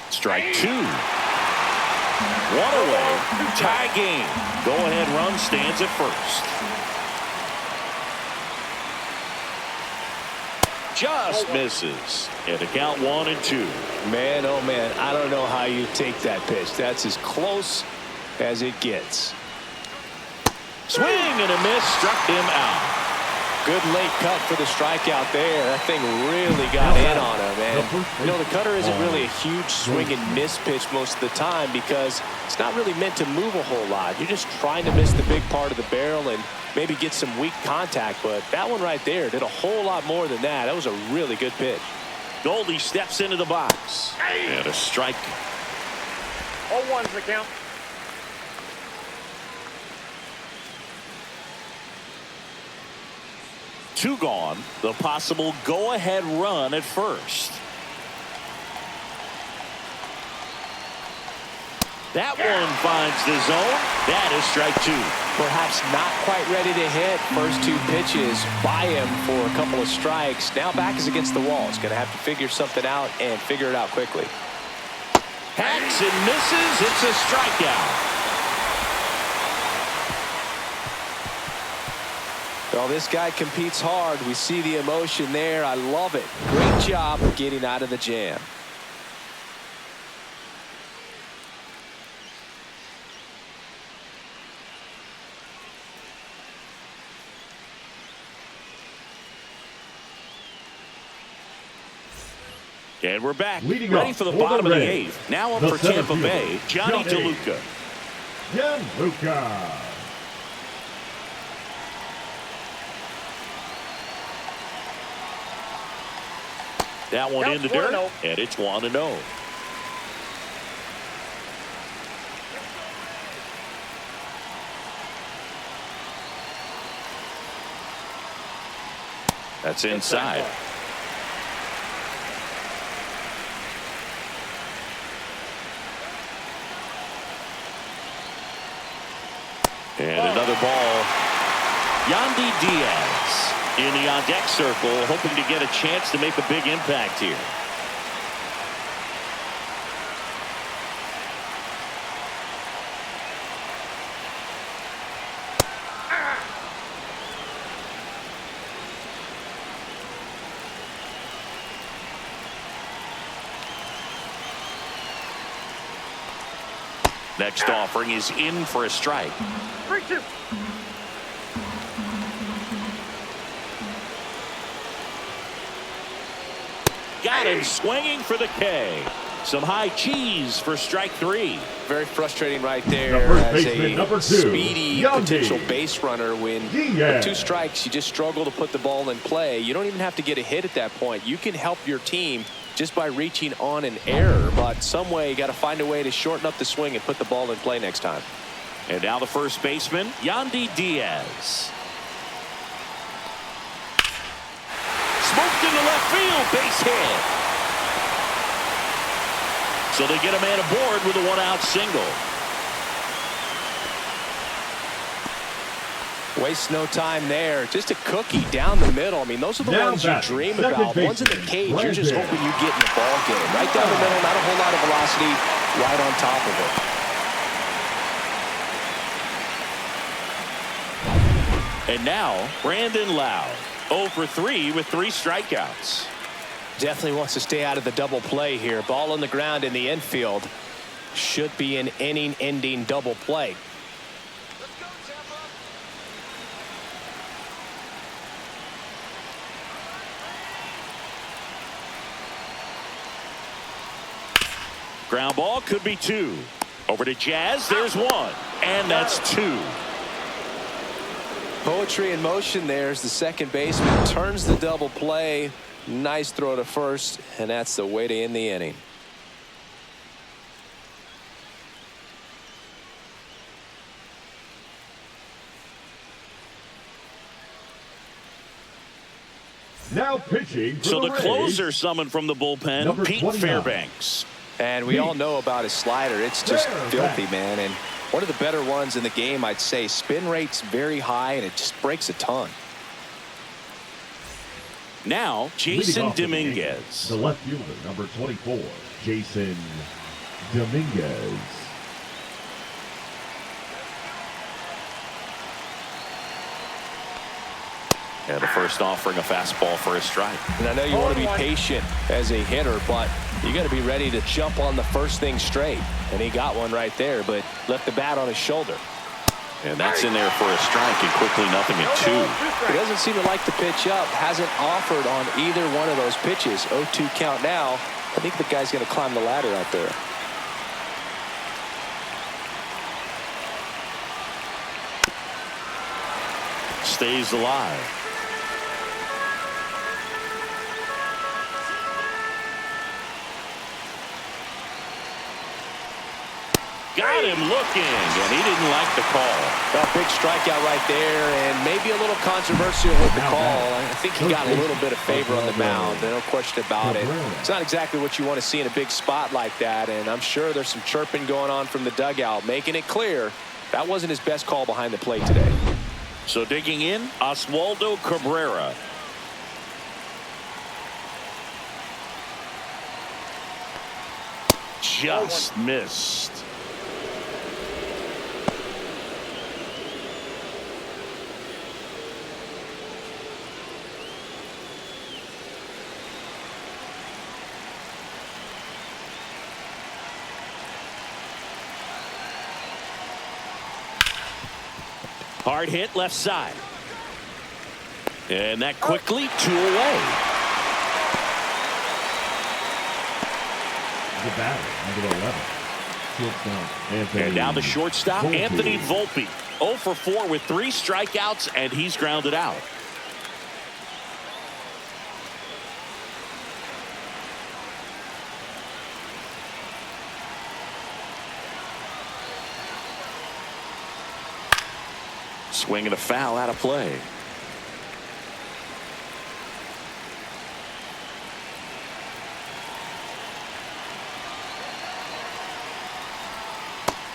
Strike 2. 1 away. Tie game. Go-ahead run stands at first. Just misses. And the count 1-2. Man, oh man, I don't know how you take that pitch. That's as close as it gets. Swing and a miss. Struck him out. Good late cut for the strikeout there. That thing really got in on him, man. You know, the cutter isn't really a huge swing and miss pitch most of the time because it's not really meant to move a whole lot. You're just trying to miss the big part of the barrel and maybe get some weak contact. But that one right there did a whole lot more than that. That was a really good pitch. Goldie steps into the box. And a strike. 0-1's the count. Two gone. The possible go-ahead run at first. That one finds the zone. That is strike 2. Perhaps not quite ready to hit. First 2 pitches by him for a couple of strikes. Now back is against the wall. He's going to have to figure something out and figure it out quickly. Hacks and misses. It's a strikeout. Well, this guy competes hard. We see the emotion there. I love it. Great job getting out of the jam. And we're back. Leading ready off for the for bottom the of the Rays, 8th. Now up the for center Tampa fielder, Bay, Johnny Johnny DeLuca. Gianluca. That one in the Counts dirt, 1-0. and it's 1-0. That's inside. And another ball. Yandy Diaz in the on-deck circle, hoping to get a chance to make a big impact here. Next offering is in for a strike. 3-2. Got him swinging for the K. Some high cheese for strike 3. Very frustrating right there The first as baseman, a number 2, speedy Yandy potential base runner. When Diaz. 2 strikes, you just struggle to put the ball in play. You don't even have to get a hit at that point. You can help your team just by reaching on an error, but some way you got to find a way to shorten up the swing and put the ball in play next time. And now the first baseman, Yandy Diaz. Smoked into left field, base hit. So they get a man aboard with a 1-out single. Waste no time there. Just a cookie down the middle. I mean, those are the Now ones you batting, dream second about. Ones in the baseman, cage, you're just Brandon. hoping you get in the ball game. Right down the middle, not a whole lot of velocity, right on top of it. And now, Brandon Lowe. 0 for 3 with 3 strikeouts. Definitely wants to stay out of the double play here. Ball on the ground in the infield. Should be an inning-ending double play. Let's go, Tampa. Ground ball could be 2. Over to Jazz. There's 1. And that's 2. Poetry in motion there as the second baseman turns the double play. Nice throw to first, and that's the way to end the inning. Now pitching for So the Rays, closer summoned from the bullpen, number Pete 29. Fairbanks. And we all know about his slider. It's just Fairbanks. filthy, man. And one of the better ones in the game, I'd say. Spin rate's very high, and it just breaks a ton. Now, Leading Jason off for the Dominguez. Yankees, the left fielder, number 24, Jason Dominguez. Yeah, the first offering a fastball for a strike. And I know you want to be 0-1. patient as a hitter, but you got to be ready to jump on the first thing straight. And he got one right there, but left the bat on his shoulder. And that's in there for a strike, and quickly 0-2. He doesn't seem to like the pitch up. Hasn't offered on either one of those pitches. 0-2 count now. I think the guy's going to climb the ladder out there. Stays alive. Got him looking, and he didn't like the call. A big strikeout right there, and maybe a little controversial with the call. I think he got a little bit of favor on the mound. No question about it. It's not exactly what you want to see in a big spot like that, and I'm sure there's some chirping going on from the dugout, making it clear that wasn't his best call behind the plate today. So digging in, Oswaldo Cabrera. Just missed. Hard hit left side. And that quickly 2 away. The batter, number 11, shortstop Anthony. And now the shortstop, Volpe. Anthony Volpe. 0 for 4 with 3 strikeouts, and he's grounded out. Swing and a foul out of play.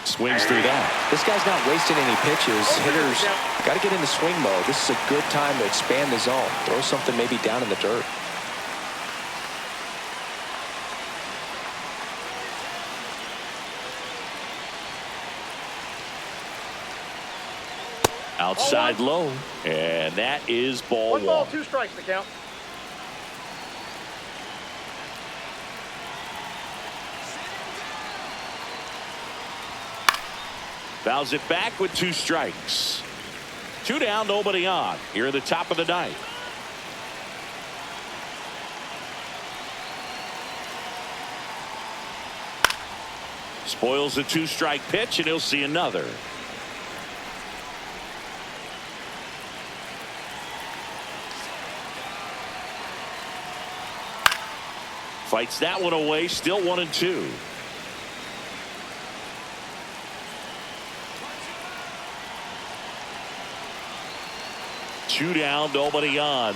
Swings through that. This guy's not wasting any pitches. Hitters got to get into swing mode. This is a good time to expand the zone. Throw something maybe down in the dirt. Outside low. And that is ball 1 ball, 1. 2 strikes to count. Fouls it back with 2 strikes. 2 down, nobody on. Here at the top of the ninth. Spoils a 2-strike pitch, and he'll see another. Fights that one away, still 1-2. Two down, nobody on.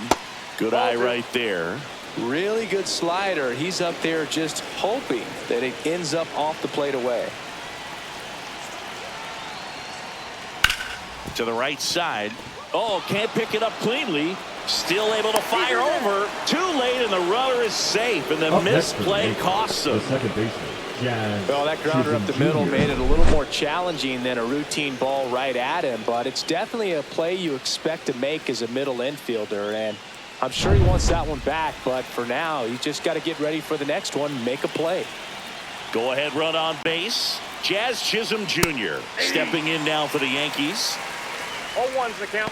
Good eye right there. Really good slider. He's up there just hoping that it ends up off the plate away. To the right side. Oh, can't pick it up cleanly. Still able to fire over. Too late, and the runner is safe. And the misplay costs him. The second baseman, Jazz. Well, that grounder up the Chisholm middle Jr. made it a little more challenging than a routine ball right at him, but it's definitely a play you expect to make as a middle infielder, and I'm sure he wants that one back, but for now, he's just got to get ready for the next one, make a play. Go ahead run on base. Jazz Chisholm Jr. stepping in now for the Yankees. 0-1's the count.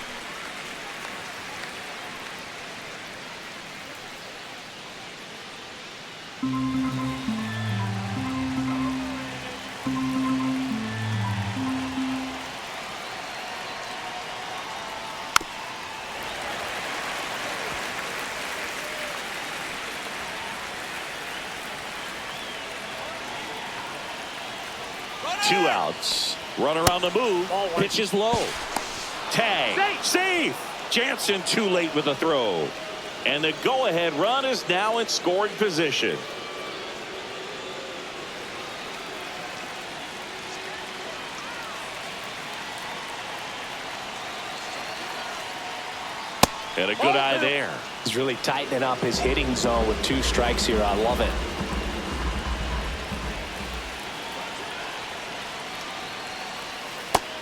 Two outs. Runner on the move. Pitch is low. Tag. Safe. Jansen too late with the throw. And the go-ahead run is now in scoring position. And a good eye there. He's really tightening up his hitting zone with 2 strikes here. I love it.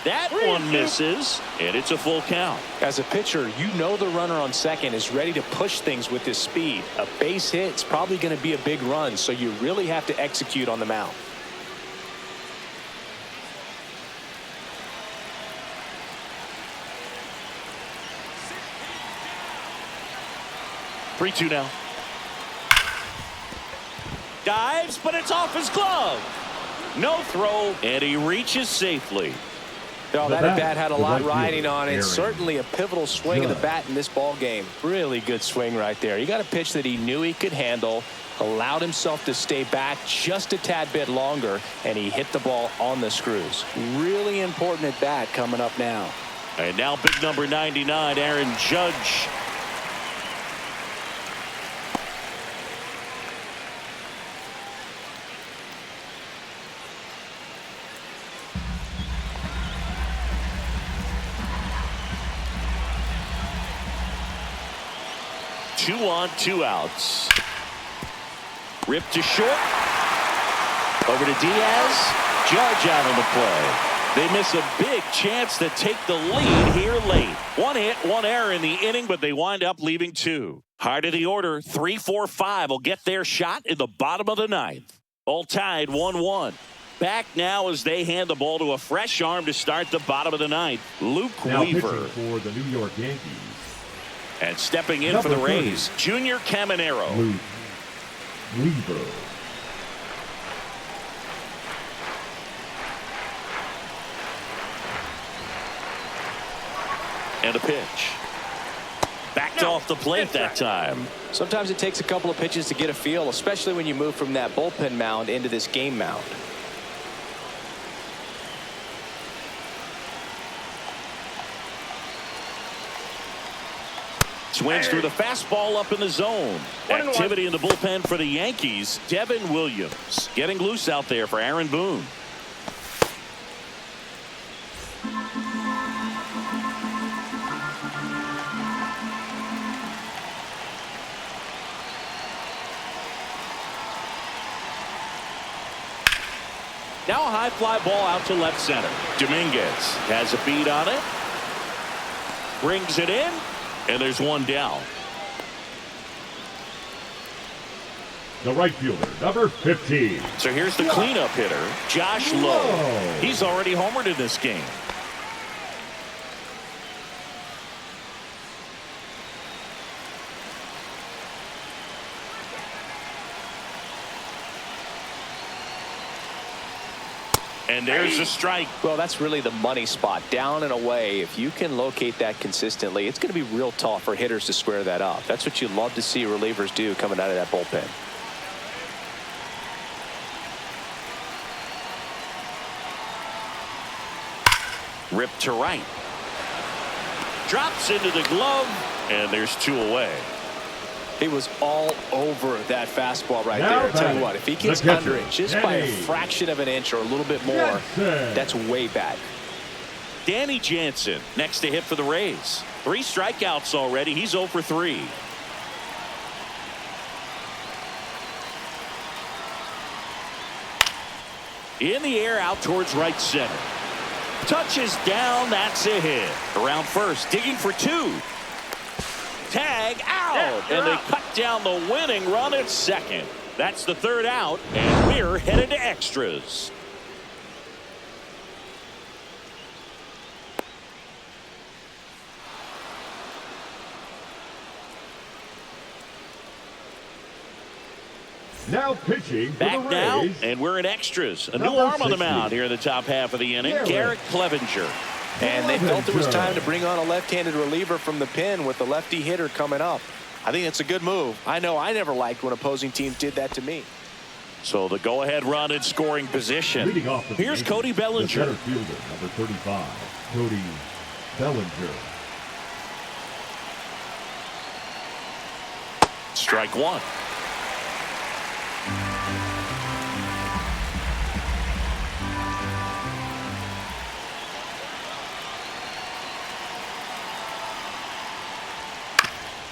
That one misses, and it's a full count. As a pitcher, you know the runner on second is ready to push things with his speed. A base hit is probably going to be a big run, so you really have to execute on the mound. Three-two now. Dives, but it's off his glove. No throw, and he reaches safely. Oh, that at bat had a the lot right riding fielder, on it. Aaron Certainly a pivotal swing of the bat in this ball game. Really good swing right there. He got a pitch that he knew he could handle, allowed himself to stay back just a tad bit longer, and he hit the ball on the screws. Really important at bat coming up now. And now big number 99, Aaron Judge. Two on, 2 outs. Ripped to short. Over to Diaz. Judge out on the play. They miss a big chance to take the lead here late. 1 hit, 1 error in the inning, but they wind up leaving 2. Heart of the order, 3, 4, 5 will get their shot in the bottom of the 9th. All tied 1-1. Back now as they hand the ball to a fresh arm to start the bottom of the 9th. Luke Now Weaver. pitching for the New York Yankees. And stepping in Number for the 30, Rays, Junior Caminero. Luke Weaver. And a pitch. Backed off the plate that time. Sometimes it takes a couple of pitches to get a feel, especially when you move from that bullpen mound into this game mound. Swings through the fastball up in the zone. Activity in the bullpen for the Yankees. Devin Williams getting loose out there for Aaron Boone. Now a high fly ball out to left center. Dominguez has a beat on it. Brings it in. And there's one down. The right fielder, number 15. So here's the cleanup hitter, Josh Lowe. He's already homered in this game. And there's a strike. Well, that's really the money spot, down and away. If you can locate that consistently, it's going to be real tough for hitters to square that up. That's what you love to see relievers do coming out of that bullpen. Ripped to right. Drops into the glove, and there's 2 away. He was all over that fastball right Now there. I tell you batting, what, if he gets the catcher, under it just by a Danny fraction of an inch or a little bit more, Jansen. that's way back. Danny Jansen next to hit for the Rays. 3 strikeouts already. He's 0 for 3. In the air out towards right center. Touches down. That's a hit. Around first. Digging for 2. Tag out. And they cut down the winning run at second. That's the 3rd out. And we're headed to extras. Now pitching for Back the now, Rays. and we're in extras. A new Number arm on the 60. mound here in the top half of the inning. Garrett Clevenger. And they felt it was time to bring on a left-handed reliever from the pen with the lefty hitter coming up. I think it's a good move. I know I never liked when opposing teams did that to me. So the go-ahead run in scoring position. Leading off the Here's Yankees, Cody Bellinger. The center fielder, number 35, Cody Bellinger. Strike 1.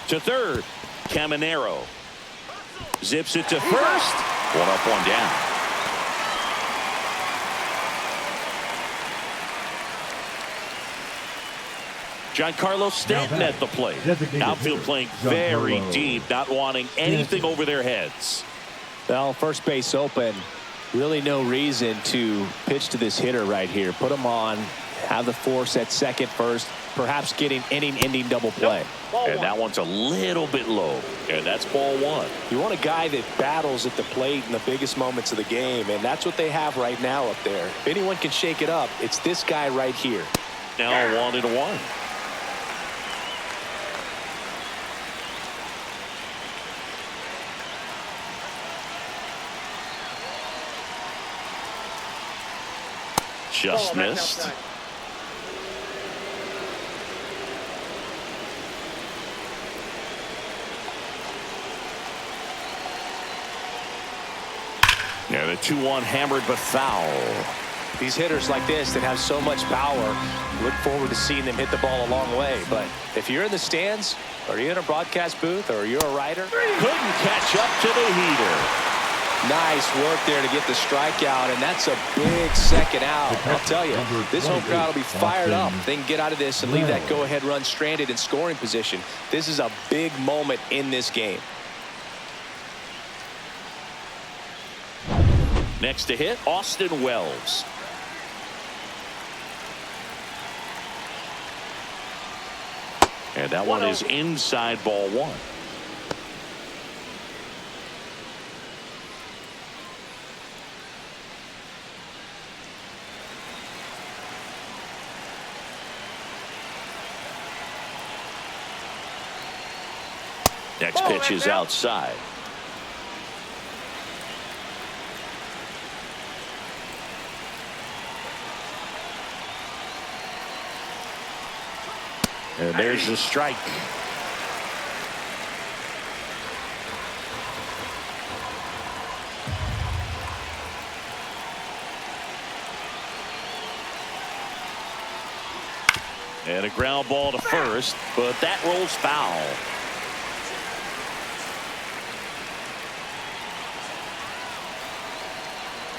To third, Caminero. Zips it to first. 1 up, 1 down. Giancarlo Stanton at the plate. Outfield playing very deep, not wanting anything over their heads. Well, first base open. Really no reason to pitch to this hitter right here. Put him on. Have the force at second first. Perhaps getting inning-ending double play. And that one's a little bit low. And that's ball 1. You want a guy that battles at the plate in the biggest moments of the game, and that's what they have right now up there. If anyone can shake it up, it's this guy right here. Now 1-1. Just missed. Yeah, the 2-1 hammered but foul. These hitters like this that have so much power, look forward to seeing them hit the ball a long way. But if you're in the stands, or you're in a broadcast booth, or you're a writer, Couldn't catch up to the heater. nice work there to get the strikeout, and that's a big second out. I'll tell you, this home crowd will be fired up. They can get out of this and leave that go-ahead run stranded in scoring position. This is a big moment in this game. Next to hit, Austin Wells. And that one is inside ball 1. Next pitch is outside. And there's the strike. And a ground ball to first, but that rolls foul.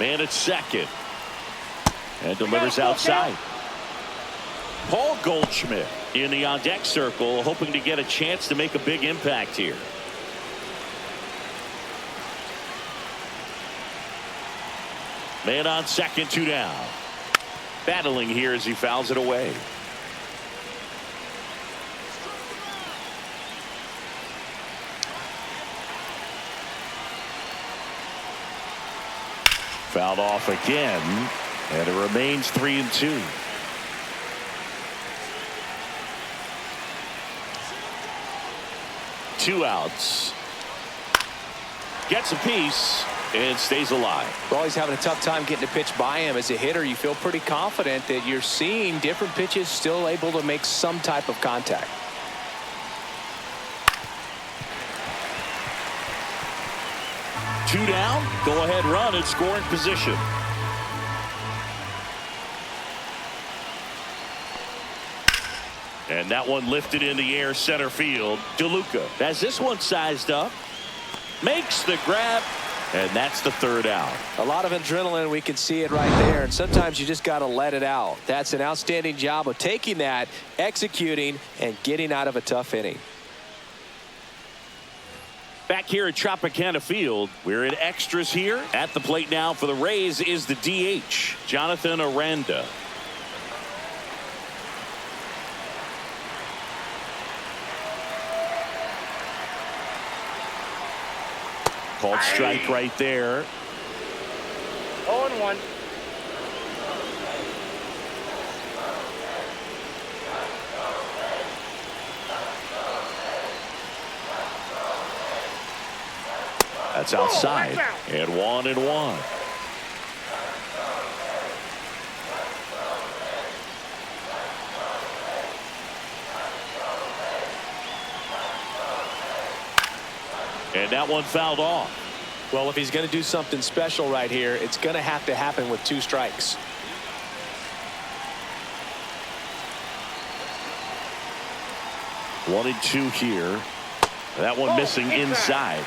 Man at second. And delivers outside. Paul Goldschmidt in the on-deck circle, hoping to get a chance to make a big impact here. Man on second, 2 down. Battling here as he fouls it away. Fouled off again, and it remains 3-2. Two outs. Gets a piece and stays alive. We're always having a tough time getting a pitch by him. As a hitter, you feel pretty confident that you're seeing different pitches still able to make some type of contact. Two down, go ahead run in scoring position. And that one lifted in the air center field. DeLuca has this one sized up. Makes the grab. And that's the third out. A lot of adrenaline. We can see it right there. And sometimes you just got to let it out. That's an outstanding job of taking that, executing, and getting out of a tough inning. Back here at Tropicana Field, we're in extras here. At the plate now for the Rays is the DH, Jonathan Aranda. Called strike right there. 0-1. That's outside. And 1-1. And that one fouled off. Well, if he's going to do something special right here, it's going to have to happen with 2 strikes. One and 2 here. That one missing inside.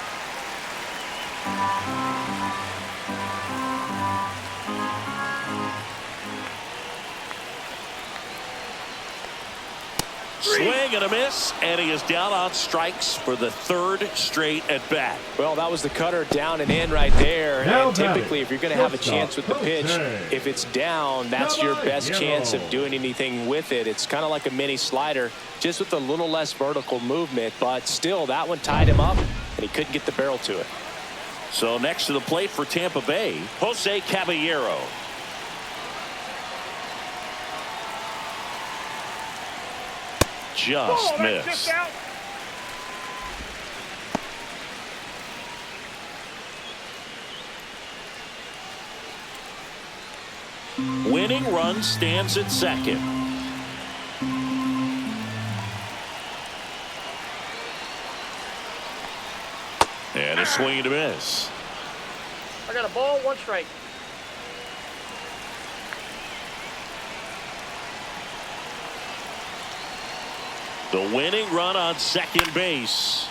Swing and a miss, and he is down on strikes for the 3rd straight at bat. Well, that was the cutter down and in right there. Now And typically, if you're going to have a shortstop, chance with the pitch, okay. if it's down, that's your best chance of doing anything with it. It's kind of like a mini slider, just with a little less vertical movement. But still, that one tied him up, and he couldn't get the barrel to it. So next to the plate for Tampa Bay, Jose Caballero. Just missed. Out. Winning run stands at second. And a swing and a miss. I got a ball, 1 strike. The winning run on second base.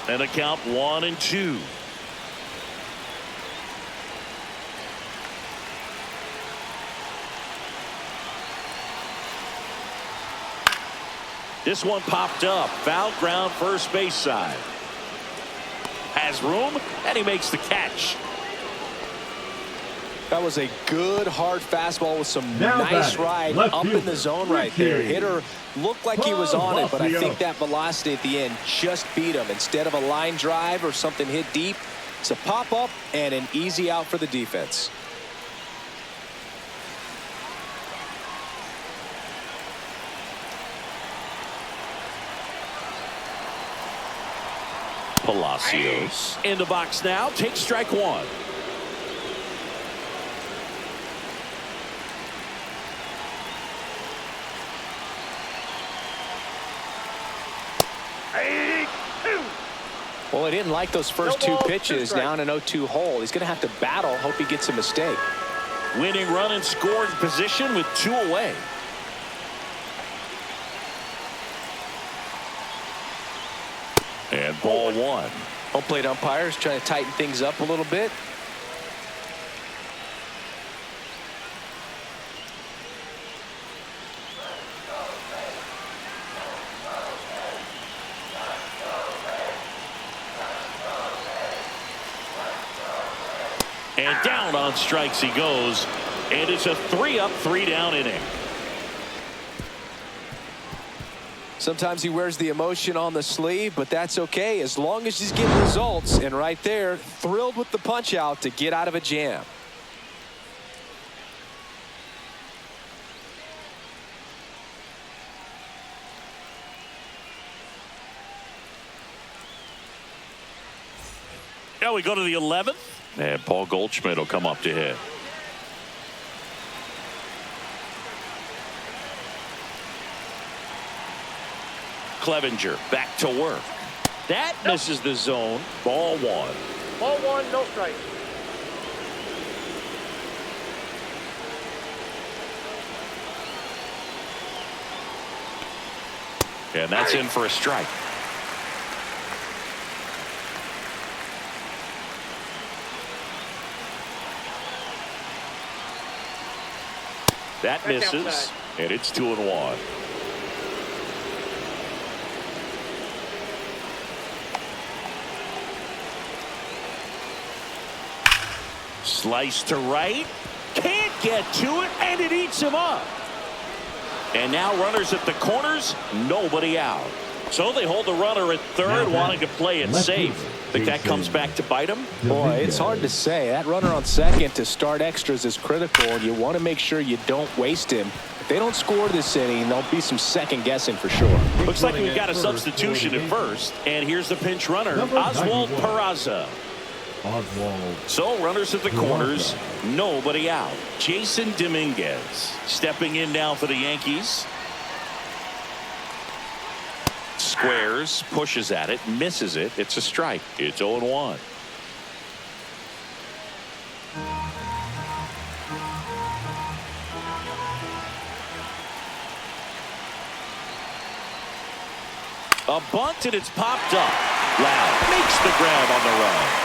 And a count 1-2. This one popped up. Foul ground first base side. Has room, and he makes the catch. That was a good hard fastball with some Now nice batting, ride left up in fielder, the zone right there. Ricky. Hitter looked like he was on it, but I think Palacios. that velocity at the end just beat him. Instead of a line drive or something hit deep, it's a pop up and an easy out for the defense. Palacios in the box now. Takes strike 1. Well, he didn't like those first No 2 ball, 2 pitches strikes. down an 0-2 hole. He's going to have to battle. Hope he gets a mistake. Winning run in scoring position with 2 away. And ball 1. Home plate umpires trying to tighten things up a little bit. And down on strikes he goes. And it's a 3-up, 3-down inning. Sometimes he wears the emotion on the sleeve, but that's okay as long as he's getting results. And right there, thrilled with the punch out to get out of a jam. Now we go to the 11th. And Paul Goldschmidt will come up to hit. Clevenger back to work. That misses the zone. Ball 1. Ball 1, no strike. And that's in for a strike. That misses, and it's 2-1. Slice to right. Can't get to it, and it eats him up. And now runners at the corners, nobody out. So they hold the runner at third, wanting to play it safe. Think that comes back to bite him? Boy, it's hard to say. That runner on second to start extras is critical, and you want to make sure you don't waste him. If they don't score this inning, there'll be some second guessing for sure. Looks like we've got a substitution at first. And here's the pinch runner, Oswald Peraza. So runners at the corners, nobody out. Jason Dominguez stepping in now for the Yankees. Squares, pushes at it, misses it. It's a strike. It's 0-1. A bunt, and it's popped up. Loud makes the grab on the run.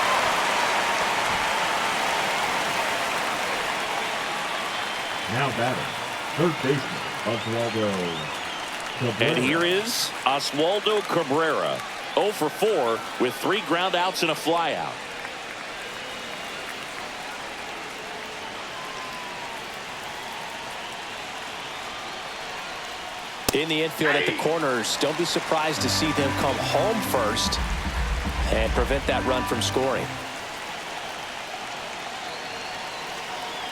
Now batting, third baseman, Oswaldo Cabrera. And here is Oswaldo Cabrera, 0 for 4 with 3 ground outs and a flyout. In the infield at the corners, don't be surprised to see them come home first and prevent that run from scoring.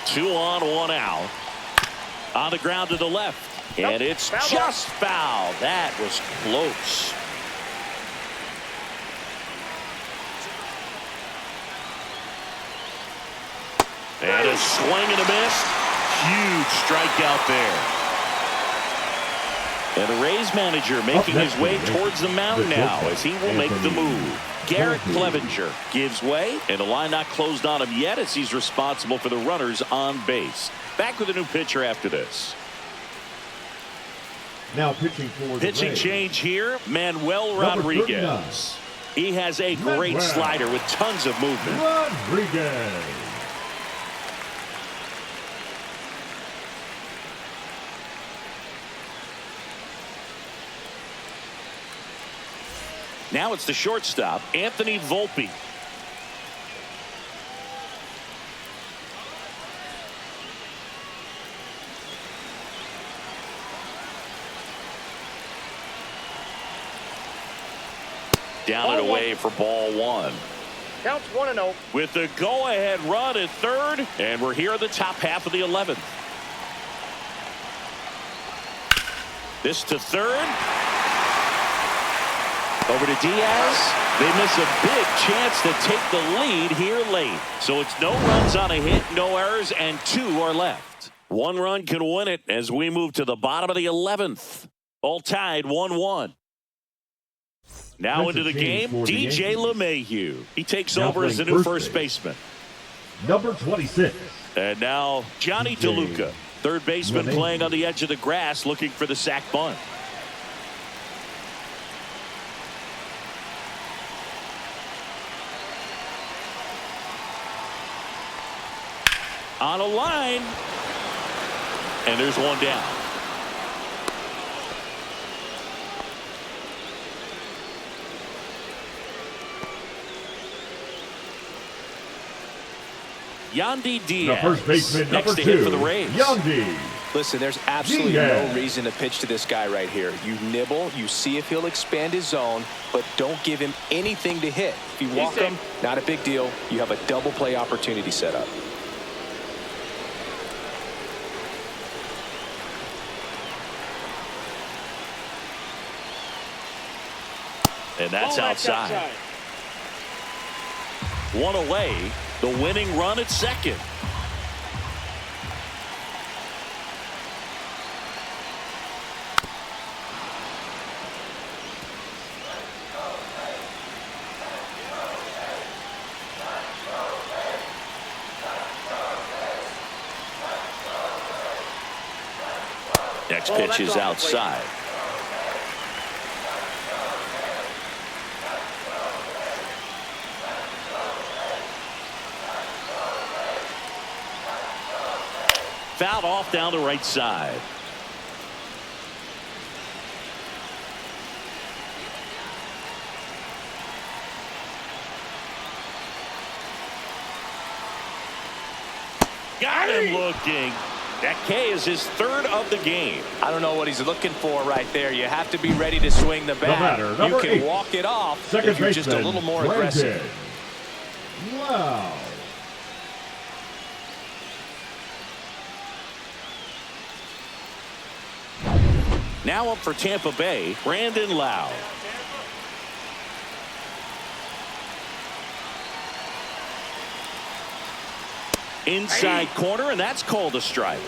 2 on, 1 out. On the ground to the left. And it's just foul. That was close. And a swing and a miss. Huge strikeout there. And the Rays manager making his way towards the mound now as he will make the move. Garrett Clevenger gives way, and the line not closed on him yet as he's responsible for the runners on base. Back with a new pitcher after this. Now pitching for the Pitching Rays. change here, Manuel Rodriguez. He has a great slider with tons of movement. Rodriguez. Now it's the shortstop, Anthony Volpe. Down and away for ball 1. Counts 1-0. With the go-ahead run at third, and we're here at the top half of the 11th. This to third. Over to Diaz. They miss a big chance to take the lead here late. So it's no runs on a hit, no errors, and 2 are left. 1 run can win it as we move to the bottom of the 11th. All tied 1-1. Now That's into the game, DJ LeMahieu. He takes Now over as the playing new first first baseman. Number 26. And now Johnny DeLuca, third baseman, playing on the edge of the grass, looking for the sac bunt. On a line, and there's 1 down. Yandy Diaz, The first baseman, next number to hit 2. for the Rays. Yandy. Listen, there's absolutely Diaz. no reason to pitch to this guy right here. You nibble, you see if he'll expand his zone, but don't give him anything to hit. If you walk him, not a big deal. You have a double play opportunity set up. And that's outside. 1 away, the winning run at second. Next pitch is outside. Fouled off down the right side. Got him looking. That K is his third of the game. I don't know what he's looking for right there. You have to be ready to swing the bat. You can walk it off if you're just a little more aggressive. Wow. Now up for Tampa Bay, Brandon Lau. Inside corner, and that's called a strike.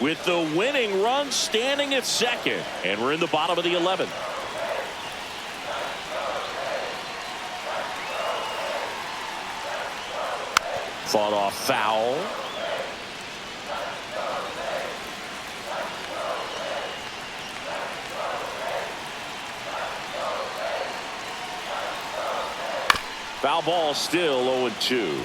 With the winning run standing at second, and we're in the bottom of the 11th. Fought off foul. Foul ball, still 0-2.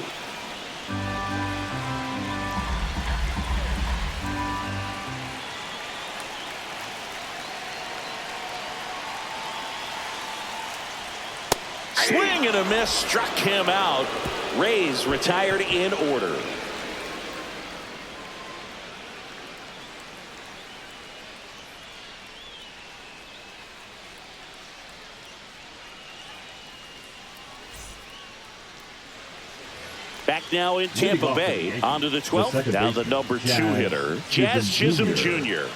Swing and a miss, struck him out. Rays retired in order. Back now in Tampa Bay, on to the 12th, down the number 2 hitter, Jazz Chisholm Jr.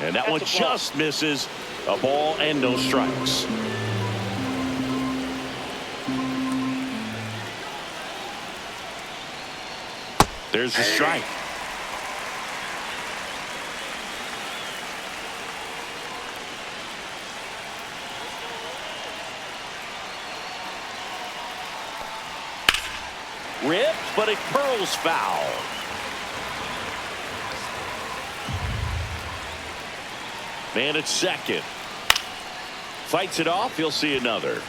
And that one just misses. A ball and no strikes. There's the strike. Ripped, but it curls foul. Man at second. Fights it off. He'll see another.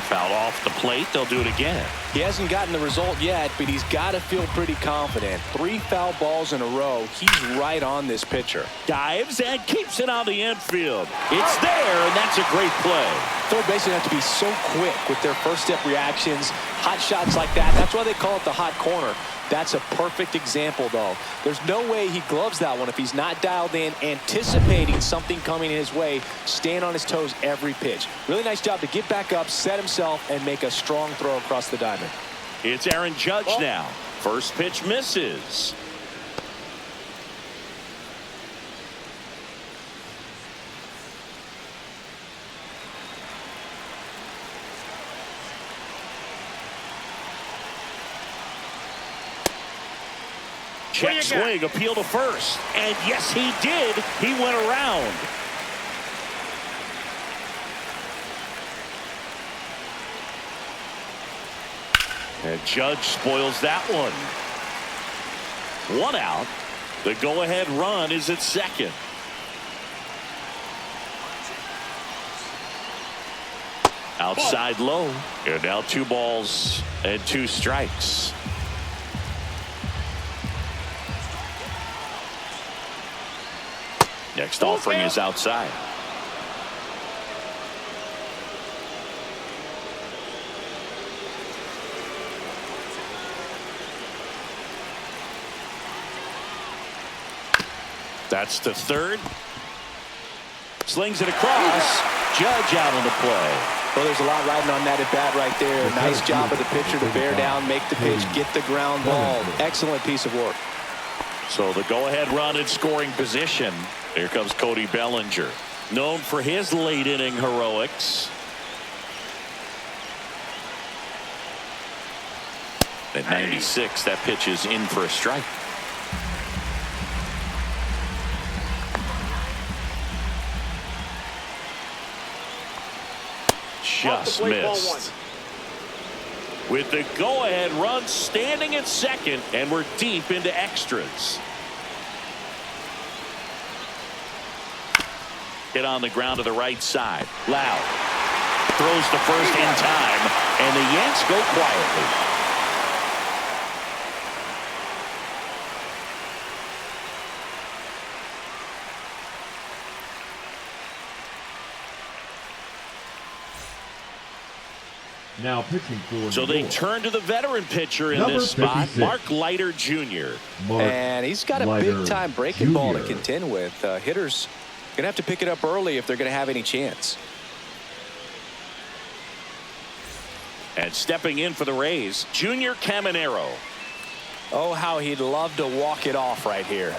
Fouled off the plate. They'll do it again. He hasn't gotten the result yet, but he's got to feel pretty confident. 3 foul balls in a row. He's right on this pitcher. Dives and keeps it on the infield. It's there, and that's a great play. Third basemen have to be so quick with their first step reactions. Hot shots like that. That's why they call it the hot corner. That's a perfect example, though. There's no way he gloves that one if he's not dialed in, anticipating something coming his way, staying on his toes every pitch. Really nice job to get back up, set himself, and make a strong throw across the diamond. It's Aaron Judge now. First pitch misses. Check swing, appeal to first. And yes, he did. He went around. And Judge spoils that one. 1 out. The go-ahead run is at second. Outside low. And now 2 balls and 2 strikes. Next offering is outside. That's the third. Slings it across. Judge out on the play. Well, there's a lot riding on that at bat right there. Nice job of the pitcher to bear down, make the pitch, get the ground ball. Excellent piece of work. So the go-ahead run in scoring position. Here comes Cody Bellinger, known for his late inning heroics. At 96, that pitch is in for a strike. just plate, ball missed. With the go-ahead run standing at second, and we're deep into extras. Hit on the ground to the right side. Loud throws to first in time, and the Yanks go quietly. Now pitching for So New they York, turn to the veteran pitcher in Number this spot, 56. Mark Leiter Jr. Mark And he's got a Leiter big-time breaking ball to Jr. contend with. Hitters going to have to pick it up early if they're going to have any chance. And stepping in for the Rays, Junior Caminero. Oh, how he'd love to walk it off right here.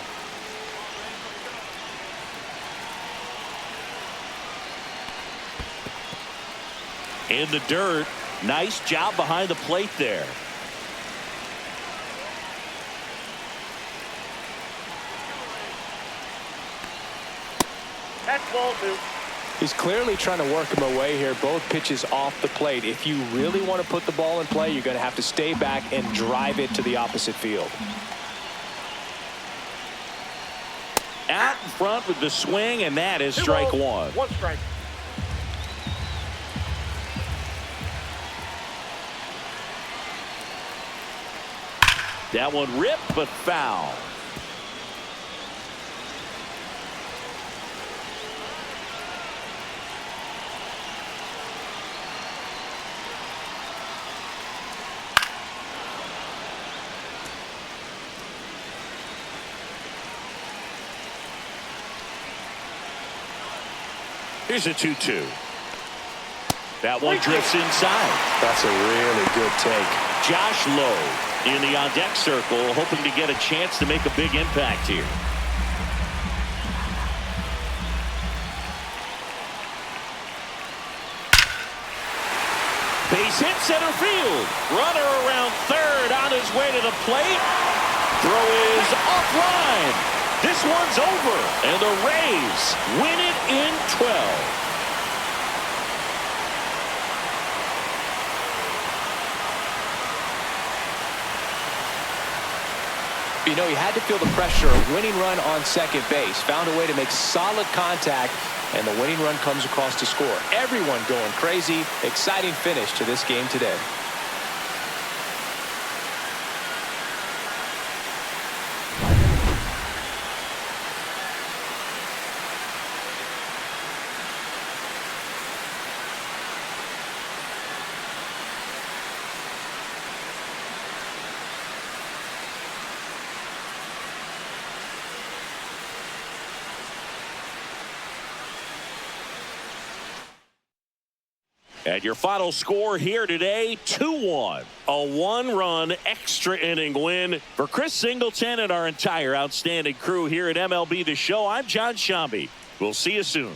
In the dirt. Nice job behind the plate there. That's ball 2. He's clearly trying to work him away here. Both pitches off the plate. If you really want to put the ball in play, you're going to have to stay back and drive it to the opposite field. Out in front with the swing, and that is strike one. 1 strike. That one ripped, but foul. Here's a 2-2. That one drifts inside. That's a really good take. Josh Lowe in the on-deck circle, hoping to get a chance to make a big impact here. Base hit center field. Runner around third on his way to the plate. Throw is offline. This one's over, and the Rays win it in 12. You know, he had to feel the pressure. A winning run on second base. Found a way to make solid contact, and the winning run comes across to score. Everyone going crazy. Exciting finish to this game today. And your final score here today, 2-1. A one-run extra inning win for Chris Singleton and our entire outstanding crew here at MLB The Show. I'm John Shambi. We'll see you soon.